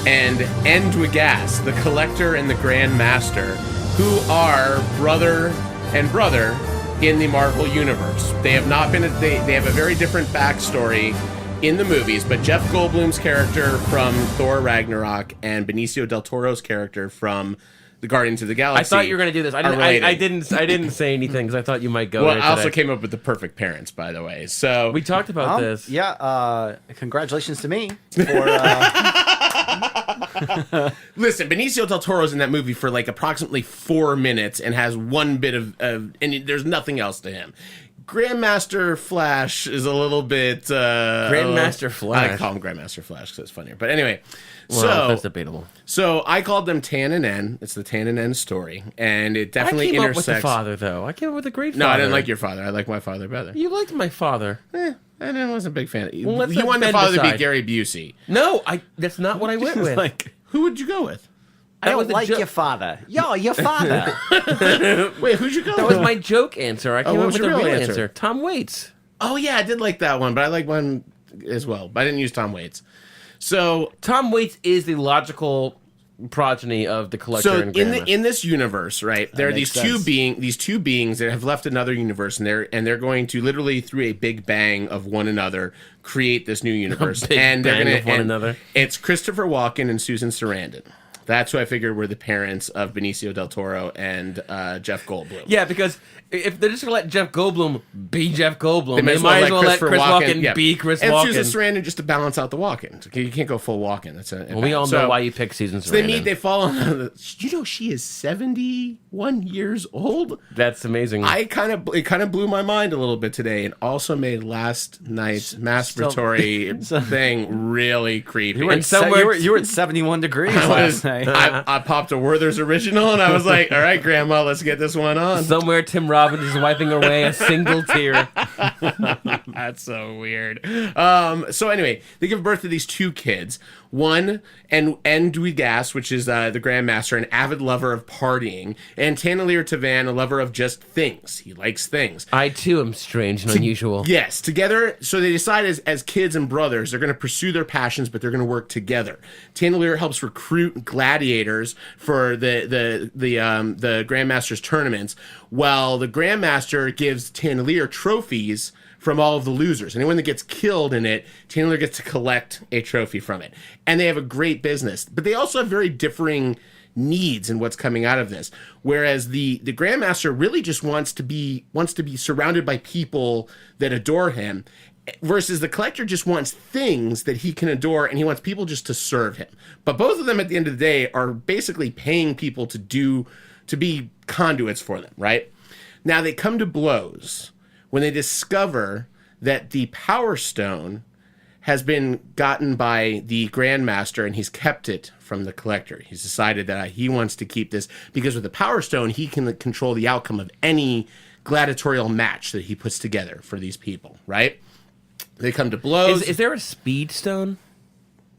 and Endwigas, the Collector and the Grand Master, who are brother and brother in the Marvel Universe. They have not been. They have a very different backstory in the movies, but Jeff Goldblum's character from Thor Ragnarok and Benicio del Toro's character from the Guardians of the Galaxy. I thought you were going to do this. I didn't say anything because I thought you might go. Well, there I also today. came up with the perfect parents, by the way. So We talked about this. Yeah, congratulations to me for. Listen, Benicio del Toro's in that movie for like approximately 4 minutes and has one bit of and there's nothing else to him. Grandmaster Flash is a little bit Grandmaster Flash. I call him Grandmaster Flash because it's funnier. But anyway, Well, that's debatable. So I called them Tan and N. It's the Tan and N story, and it definitely I came intersects. up with the father, though. I came up with a great father. No, I didn't like your father. I like my father better. You liked my father. I wasn't a big fan of you. Well, let's You let wanted the Ben father to be decide. Gary Busey. No, that's not what I went with. Like, Who would you go with? I That was don't the like jo- your father. Yo, your father. Wait, who'd you go That with? was my joke answer. I came what up was with your a real real answer? answer. Tom Waits. Oh yeah, I did like that one, but I like one as well. But I didn't use Tom Waits. So Tom Waits is the logical progeny of the Collector and Grandmaster. in this universe, right? There are these makes sense. two beings that have left another universe, and they're going to literally through a big bang of one another create this new universe. big and they're bang gonna of one and another. It's Christopher Walken and Susan Sarandon. That's who I figured were the parents of Benicio del Toro and Jeff Goldblum. Yeah, because if they're just gonna let Jeff Goldblum be Jeff Goldblum, They they might as well let Chris Walken be Chris and Walken. Susan Sarandon just to balance out the Walken. You can't go full Walken. That's well, we all know why you pick Susan Sarandon. So they fall on. You know, she is 71 years old. That's amazing. It kind of blew my mind a little bit today, and also made last night's masturbatory thing really creepy. You were at 71 degrees last night. I popped a Werther's original, and I was like, "All right, Grandma, let's get this one on." Somewhere, Tim Robbins is wiping away a single tear. That's so weird. So anyway, they give birth to these two kids. One, Endwigas, which is the Grandmaster, an avid lover of partying, and Tannelir Tavan, a lover of just things. He likes things. I, too, am strange and unusual. Yes, together, so they decide as kids and brothers, they're going to pursue their passions, but they're going to work together. Tannelir helps recruit gladiators for the Grandmaster's tournaments, while the Grandmaster gives Tannelir trophies from all of the losers. Anyone that gets killed in it, Tannelir gets to collect a trophy from it. And they have a great business. But they also have very differing needs in what's coming out of this. Whereas the Grandmaster really just wants to be surrounded by people that adore him, versus the Collector just wants things that he can adore, and he wants people just to serve him. But both of them at the end of the day are basically paying people to be conduits for them, right? Now they come to blows when they discover that the Power Stone has been gotten by the Grandmaster, and he's kept it from the Collector. He's decided that he wants to keep this because with the Power Stone, he can control the outcome of any gladiatorial match that he puts together for these people, right? They come to blows. Is there a speed stone?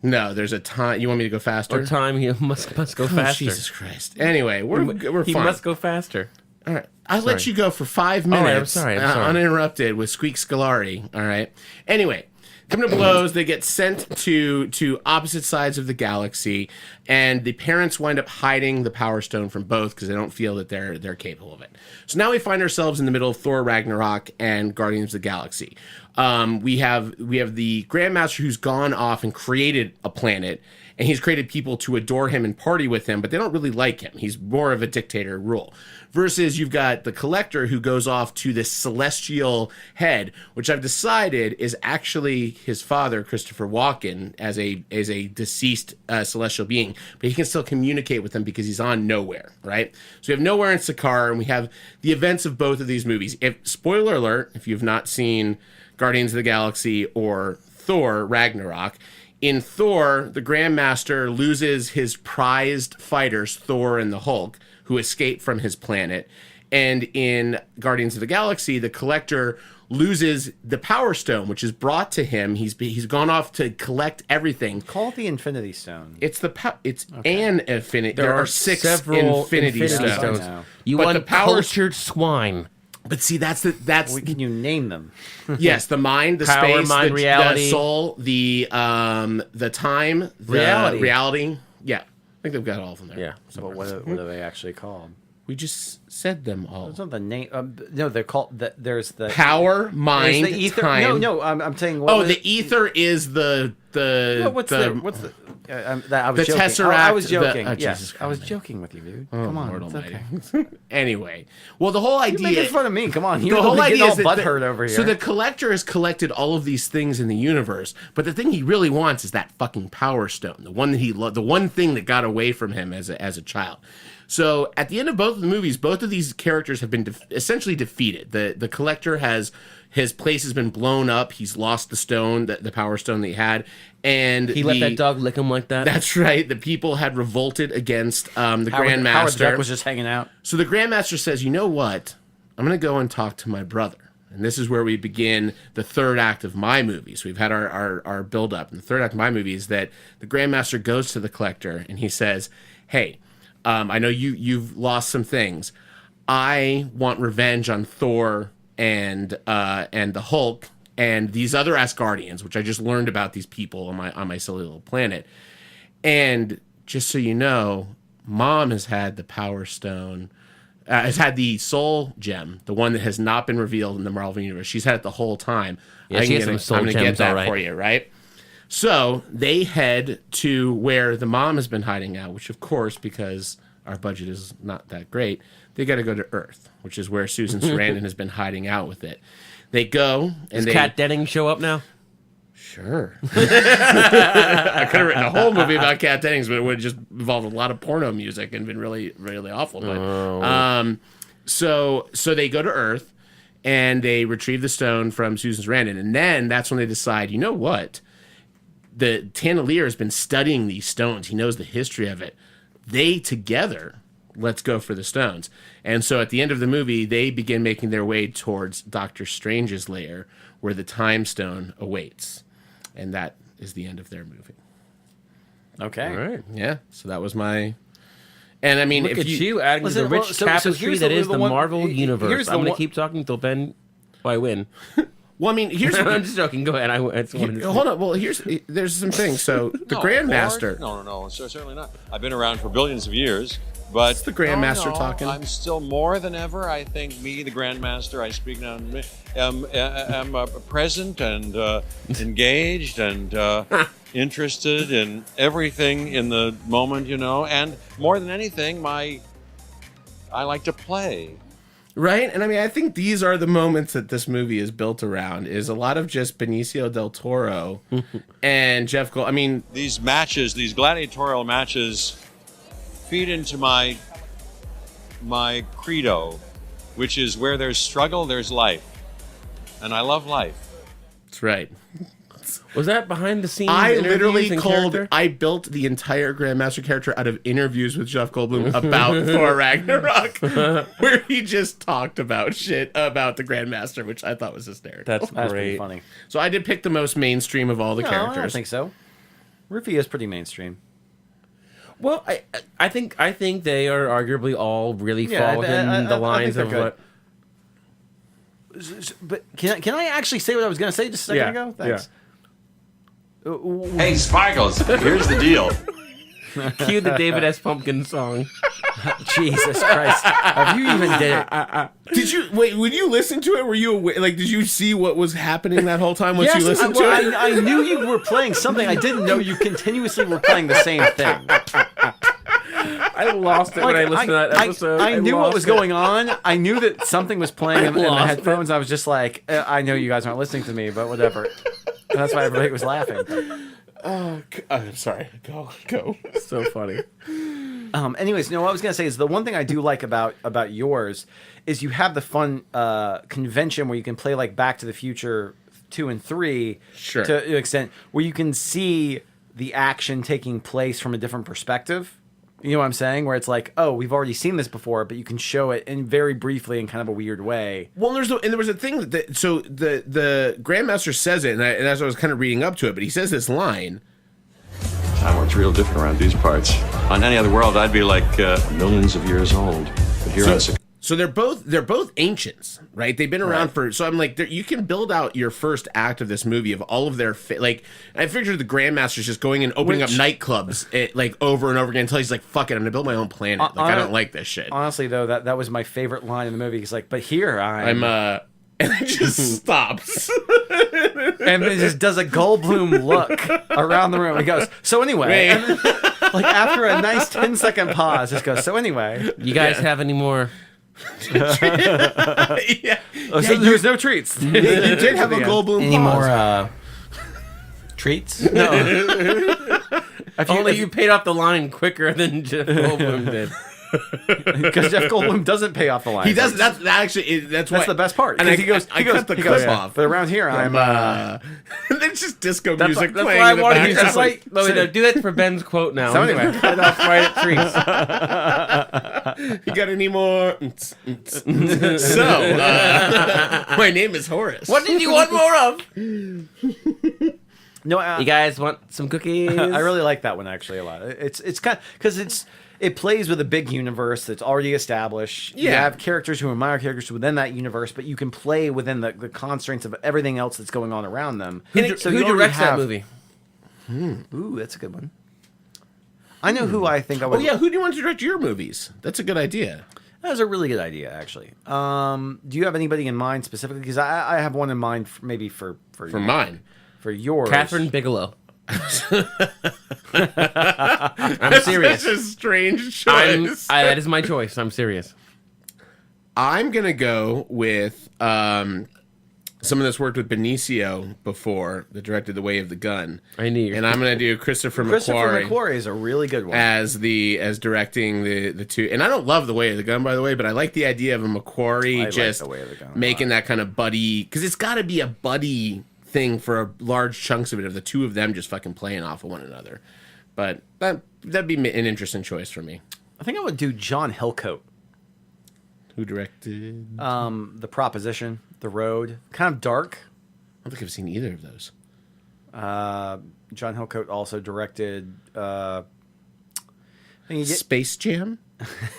No, there's a time. You want me to go faster? Or time he must go faster. Jesus Christ. Anyway, we're fine. He must go faster. All right. I'll let you go for 5 minutes. I'm sorry. Uninterrupted with Squeak Scolari. All right. Anyway, come to blows. They get sent to opposite sides of the galaxy, and the parents wind up hiding the Power Stone from both because they don't feel that they're capable of it. So now we find ourselves in the middle of Thor Ragnarok and Guardians of the Galaxy. We have the Grandmaster who's gone off and created a planet, and he's created people to adore him and party with him, but they don't really like him. He's more of a dictator rule. Versus you've got the Collector who goes off to this celestial head, which I've decided is actually his father, Christopher Walken, as a deceased celestial being, but he can still communicate with them because he's on Nowhere, right? So we have Nowhere and Sakaar, and we have the events of both of these movies. Spoiler alert, if you've not seen Guardians of the Galaxy or Thor Ragnarok, in Thor, the Grandmaster loses his prized fighters, Thor and the Hulk, who escape from his planet. And in Guardians of the Galaxy, the Collector loses the Power Stone, which is brought to him. He's gone off to collect everything. Call it the Infinity Stone. It's an infinity. There are several Infinity Stones. You But uncultured swine. But see, that's Can you name them? Yes, the mind, the Power, space, mind, the reality. soul, the time, the reality. Yeah, I think they've got all of them there. Yeah. But what are they actually called? We just said them all. That's not the name. No, they're called. There's the Power, mind, the ether. time. No, I'm saying. The ether is the. What's the I was the joking. Tesseract. I was joking. Jesus Yes, Christ. I was joking with you, dude. Oh, Come on, Lord it's Almighty. okay. Anyway, well, the whole idea. You're making fun of me. Come on, you're the whole idea all is that butthurt over here. So the Collector has collected all of these things in the universe, but the thing he really wants is that fucking Power Stone, the one that he loved, the one thing that got away from him as a child. So at the end of both of the movies, both of these characters have been essentially defeated. The Collector his place has been blown up. He's lost the stone, the Power Stone that he had, and he let that dog lick him like that. That's right. The people had revolted against the Grandmaster. Howard Beck was just hanging out. So the Grandmaster says, "You know what? I'm going to go and talk to my brother." And this is where we begin the third act of my movie. So we've had our build up. And the third act of my movie is that the Grandmaster goes to the Collector and he says, "Hey, I know you've lost some things. I want revenge on Thor and the Hulk and these other Asgardians, which I just learned about these people on my silly little planet. And just so you know, Mom has had the Power Stone, has had the Soul Gem, the one that has not been revealed in the Marvel Universe. She's had it the whole time. Yeah, she has some soul I'm gonna gems, get that all right. for you, right?" So they head to where the mom has been hiding out, which of course, because our budget is not that great, they got to go to Earth, which is where Susan Sarandon has been hiding out with it. They go and Does Kat Denning show up now? Sure. I could have written a whole movie about Kat Dennings, but it would have just involved a lot of porno music and been really, really awful. But so they go to Earth and they retrieve the stone from Susan Sarandon, and then that's when they decide, you know what? The Tannelier has been studying these stones. He knows the history of it. They together, let's go for the stones. And so at the end of the movie, they begin making their way towards Doctor Strange's lair, where the time stone awaits. And that is the end of their movie. Okay. All right. Yeah. So that was my... And I mean, Look if at you adding to the rich tapestry that is the Marvel universe. I'm going to keep talking until Ben... I win. Well, I mean, here's... I'm just joking. Go ahead. Hold on. Well, there's some things. So the Grandmaster... No, certainly not. I've been around for billions of years, but... It's the Grandmaster talking. I'm still more than ever, I think, me, the Grandmaster, I speak now, am present and engaged and interested in everything in the moment, and more than anything, I like to play. Right? And I mean, I think these are the moments that this movie is built around, is a lot of just Benicio del Toro and Jeff Gold. I mean... These matches, these gladiatorial matches, feed into my credo, which is where there's struggle, there's life. And I love life. That's right. Was that behind the scenes? I literally I built the entire Grandmaster character out of interviews with Jeff Goldblum about Thor Ragnarok, where he just talked about shit about the Grandmaster, which I thought was hysterical. That's pretty funny. So I did pick the most mainstream of all the characters. I don't think so. Rufy is pretty mainstream. Well, I think they are arguably all really fall within the lines of what. But can I actually say what I was going to say just a second ago? Thanks. Hey, Sparkles, here's the deal. Cue the David S. Pumpkin song. Jesus Christ. Have you even did it? Did you wait? When you listen to it, were you aware, like? Did you see what was happening that whole time once you listened to it? I knew you were playing something. I didn't know you continuously were playing the same thing. I lost it when I listened to that episode. I knew what was going on. I knew that something was playing in the headphones. I was just like, I know you guys aren't listening to me, but whatever. And that's why everybody was laughing. Oh, I'm sorry. Go. So funny. Anyways, what I was gonna say is the one thing I do like about yours is you have the fun convention where you can play like Back to the Future 2 and 3 to an extent where you can see the action taking place from a different perspective. You know what I'm saying? Where it's like, oh, we've already seen this before, but you can show it in very briefly in kind of a weird way. Well, there was a thing that so the Grandmaster says it, and as I was kind of reading up to it, but he says this line. Time works real different around these parts. On any other world, I'd be like millions of years old. But here So they're both ancients, right? They've been around for. So I'm like, you can build out your first act of this movie of all of their I figured the Grandmaster's just going and opening up nightclubs like over and over again until he's like, fuck it, I'm gonna build my own planet. Like I don't like this shit. Honestly, though, that was my favorite line in the movie. He's like, but here I'm and it just stops. And it just does a Goldblum look around the room. He goes, so anyway. And then, like after a nice 10-second pause, just goes, so anyway. You guys have any more? There's no treats. You did have a Goldblum Any pause. more treats? No. If you paid off the line quicker than Jeff Goldblum did. Because Jeff Goldblum doesn't pay off the line. He doesn't. That's the best part. And he goes, cut the clip off. But around here, I'm. And then just disco music That's playing. why I in the wanted background. to just like, do that for Ben's quote now. So anyway, right off right at treats. You got any more? So, my name is Horace. What did you want more of? No, you guys want some cookies? I really like that one actually a lot. It's kind of because it plays with a big universe that's already established. You have characters who are minor characters within that universe, but you can play within the constraints of everything else that's going on around them. Who directs that movie? Ooh, that's a good one. I know who I think I would. Oh yeah, who do you want to direct your movies? That's a good idea. That's a really good idea, actually. Do you have anybody in mind specifically? Because I have one in mind, maybe for mine. For yours. Catherine Bigelow. I'm serious. Such a strange choice. That is my choice. I'm serious. I'm gonna go with someone that's worked with Benicio before, that directed The Way of the Gun. I knew. And I'm gonna do Christopher McQuarrie is a really good one as directing the two. And I don't love The Way of the Gun, by the way, but I like the idea of a McQuarrie just The Way of the Gun making that kind of buddy, because it's got to be a buddy thing for large chunks of it, of the two of them just fucking playing off of one another. But that'd be an interesting choice for me. I think I would do John Hillcoat. Who directed? The Proposition, The Road. Kind of dark. I don't think I've seen either of those. John Hillcoat also directed Space Jam?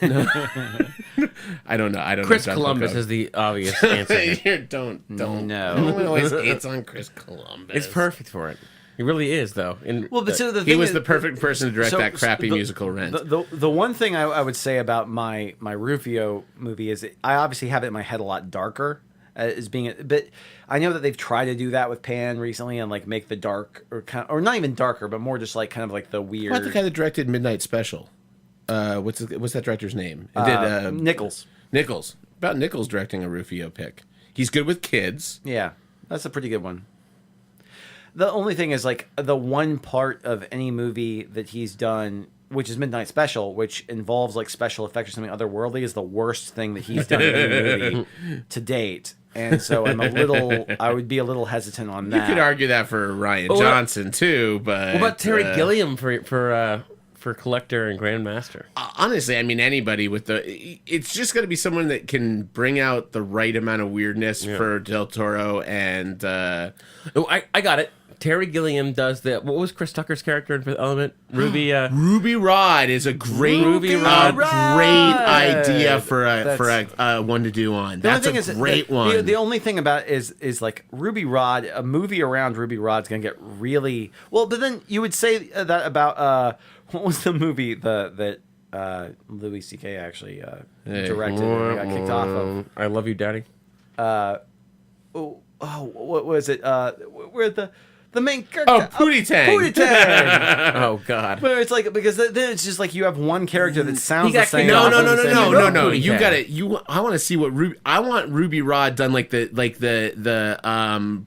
I don't know. Chris Columbus is the obvious answer. don't. No. Everyone always hates on Chris Columbus. It's perfect for it. He really is, though. He was the perfect person to direct that crappy musical Rent. The one thing I would say about my Rufio movie is I obviously have it in my head a lot darker as being, but I know that they've tried to do that with Pan recently and like make the dark or not even darker, but more just like kind of like the weird. What about the guy that directed Midnight Special? What's that director's name? It did Nichols. Nichols. About Nichols directing a Rufio pick. He's good with kids. Yeah, that's a pretty good one. The only thing is, like, the one part of any movie that he's done, which is Midnight Special, which involves, like, special effects or something otherworldly, is the worst thing that he's done in any movie to date. And so I would be a little hesitant on that. You could argue that for Ryan Johnson, too, but... What about Terry Gilliam for Collector and Grandmaster? Honestly, I mean, anybody with it's just going to be someone that can bring out the right amount of weirdness for Del Toro and... I got it. Terry Gilliam does what was Chris Tucker's character in Fifth Element? Ruby. Ruby Rod is a great, great idea for a one to do on. That's a great one. The only thing about it is like Ruby Rod. A movie around Ruby Rod's gonna get really well. But then you would say that about what was the movie that Louis C.K. actually directed and got kicked off of? I Love You, Daddy. What was it? Where the main character. Oh, Pootie Tang. Pootie Tang. Oh, God. But it's like, because then it's just like you have one character that sounds the same. No. You got it. I want to see what I want Ruby Rod done like the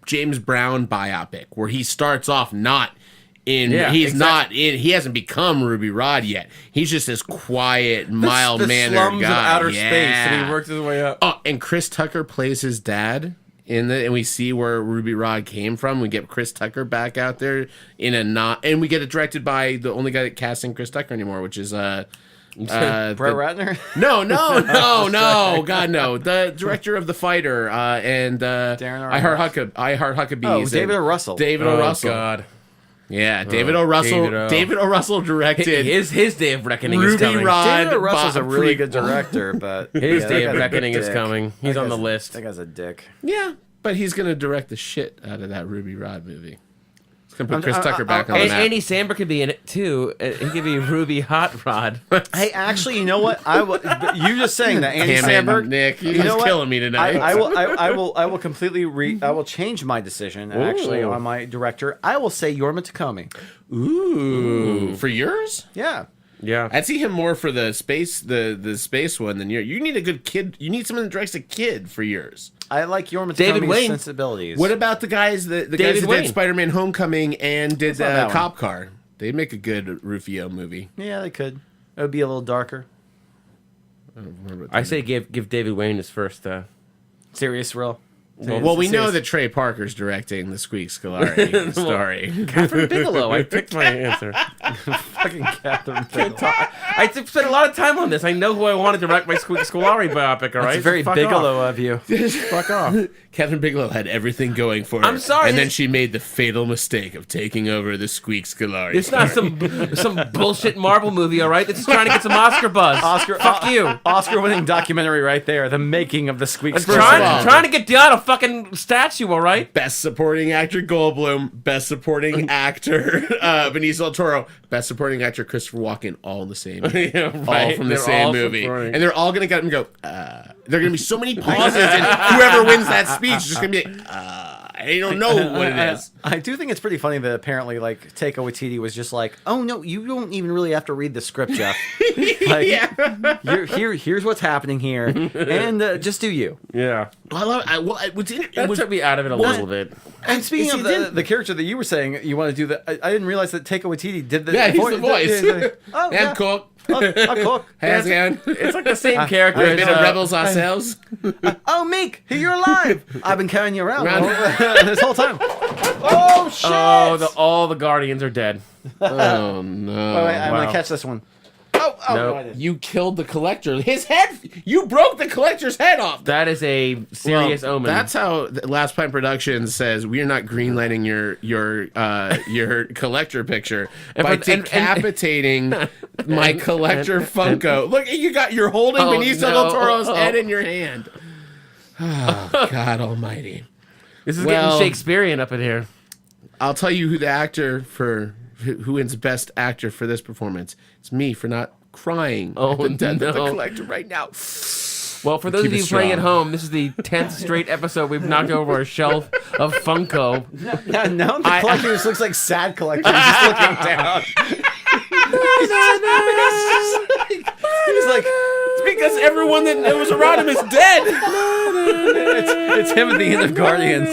James Brown biopic, where he starts off not in. He hasn't become Ruby Rod yet. He's just this quiet, mild mannered guy. Slums of outer space, and he works his way up. Oh, and Chris Tucker plays his dad. And we see where Ruby Rod came from. We get Chris Tucker back out there and we get it directed by the only guy that casting Chris Tucker anymore, which is Brett Ratner. No, God no, the director of The Fighter and I Heart Huckabees. Oh, David O. Russell. David O. Russell. God. Yeah, David O. Russell. David O. Russell directed his day of reckoning Ruby is coming. Rod. David O. Russell's a really good director, but his day of reckoning is coming. He's on the list. That guy's a dick. Yeah, but he's gonna direct the shit out of that Ruby Rod movie. He's gonna put Chris Tucker back on the map. Andy Samberg could be in it too. He could be Ruby Hot Rod. Hey, actually, you know what? You just saying that Andy Samberg, Nick, you're just killing me tonight. I will completely I will change my decision. Actually, on my director, I will say Jorma Takomi. Ooh, for yours? Yeah. Yeah, I'd see him more for the space one than you need a good kid. You need someone that directs a kid for yours. I like Jorma David Takomi's Wayne. sensibilities. What about the guys that did Spider-Man: Homecoming and did Cop Car? They'd make a good Rufio movie. Yeah, they could. It would be a little darker. I say give David Wayne his first serious role. Well, we know that Trey Parker's directing the Squeak Scolari story. Catherine Bigelow. I picked my answer. Fucking Catherine Bigelow. I spent a lot of time on this. I know who I want to direct my Squeak Scolari biopic, all right? That's very Bigelow of you. Fuck off. Catherine Bigelow had everything going for her. I'm sorry. And then she made the fatal mistake of taking over the Squeak Scolari It's not some bullshit Marvel movie, all right? That's just trying to get some Oscar buzz. Fuck you. Oscar-winning documentary right there. The making of the Squeak Scolari. Trying to get down a fucking statue, all right? Best supporting actor Goldblum, best supporting actor Benicio del Toro, best supporting actor Christopher Walken, all in the same, all from the same movie, and they're all gonna get him and go. There are gonna be so many pauses, and whoever wins that speech is just gonna be. I don't know what it is. I do think it's pretty funny that apparently, like, Taika Waititi was just like, "Oh no, you don't even really have to read the script, Jeff. Like, here's what's happening here, and just do you." Yeah. That took me out of it a little bit. And speaking of the character that you were saying you want to do, I didn't realize that Taika Waititi did the Yeah, he's the voice. Oh, And Cook. I'm Cook. How's it going? It's like the same character We've as been rebels ourselves. Oh, Meek, you're alive. I've been carrying you around this whole time. Oh shit! Oh, all the Guardians are dead. Oh no! Wait, I'm gonna catch this one. Oh, Nope. no, I didn't. You killed the collector. His head. You broke the collector's head off. That is a serious omen. That's how Last Pint Productions says we are not greenlighting your collector picture by decapitating my collector Funko. Look, you're holding Benicio del Toro's head in your hand. Oh, God Almighty! This is getting Shakespearean up in here. I'll tell you who wins Best Actor for this performance. It's me for not crying at the death of the collector right now. Well, for those Keep of it you playing at strong. home, this is the 10th straight episode we've knocked over our shelf of Funko. Now the collector just looks like sad collector. He's just looking down. He's like, It's because everyone that was around him is dead. it's him at the end of Guardians.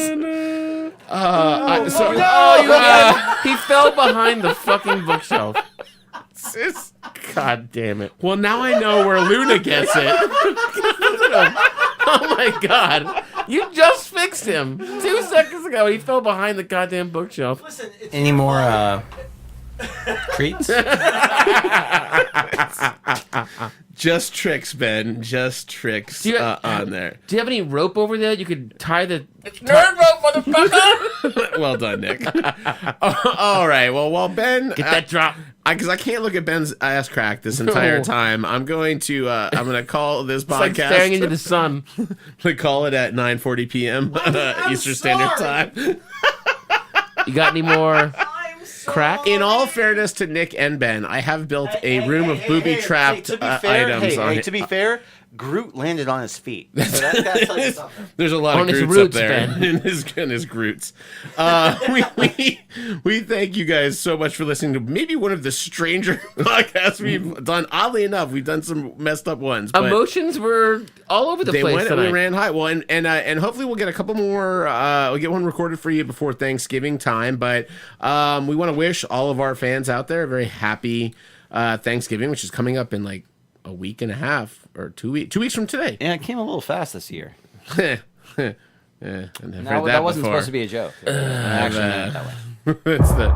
He fell behind the fucking bookshelf. God damn it. Well, now I know where Luna gets it. Oh my God. You just fixed him 2 seconds ago. He fell behind the goddamn bookshelf. Listen, Any more treats? Just tricks, Ben. Just tricks on there. Do you have any rope over there? You could tie the Nerd rope, motherfucker! Well done, Nick. All right. Well, while Ben get that drop. Because I can't look at Ben's ass crack this entire time. I'm going to call this podcast. It's like staring into the sun. We call it at 9:40 p.m. Eastern Standard Time. You got any more crack? In all fairness to Nick and Ben, I have built a room of booby-trapped items on it. To be fair, Groot landed on his feet. So that's got to tell you something. There's a lot On of his Groots roots, up there Ben. in his Groots. We thank you guys so much for listening to maybe one of the stranger podcasts we've done. Oddly enough, we've done some messed up ones. But Emotions were all over the place tonight. We ran high. Well, and hopefully we'll get a couple more. We'll get one recorded for you before Thanksgiving time. But we want to wish all of our fans out there a very happy Thanksgiving, which is coming up in like a week and a half or 2 weeks. 2 weeks from today. Yeah, it came a little fast this year. Yeah, That wasn't supposed to be a joke. I actually meant it that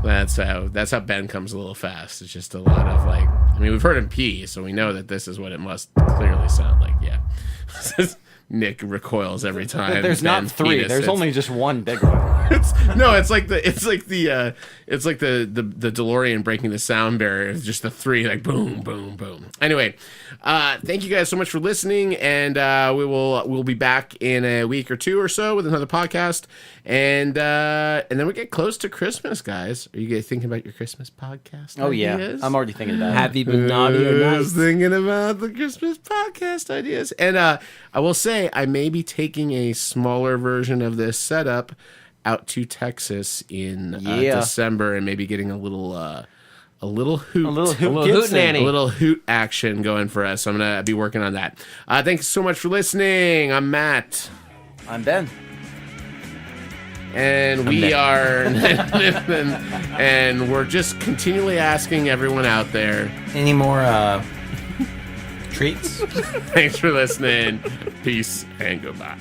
way. That's how Ben comes a little fast. It's just a lot of like. I mean, we've heard him pee, so we know that this is what it must clearly sound like. Yeah. Nick recoils every time. There's not Ben's three. penis There's hits. only just one big one. It's like the DeLorean breaking the sound barrier. It's just the three, like boom, boom, boom. Anyway, thank you guys so much for listening, and we'll be back in a week or two or so with another podcast, and then we get close to Christmas, guys. Are you guys thinking about your Christmas podcast? Oh yeah, ideas? I'm already thinking about it. Have you been naughty or I nice? was thinking about the Christmas podcast ideas. And I will say I may be taking a smaller version of this setup out to Texas in December and maybe getting a little hoot. A little hoot nanny. A little hoot action going for us. So I'm going to be working on that. Thanks so much for listening. I'm Matt. I'm Ben. And we are, and we're just continually asking everyone out there. Any more treats? Thanks for listening. Peace and goodbye.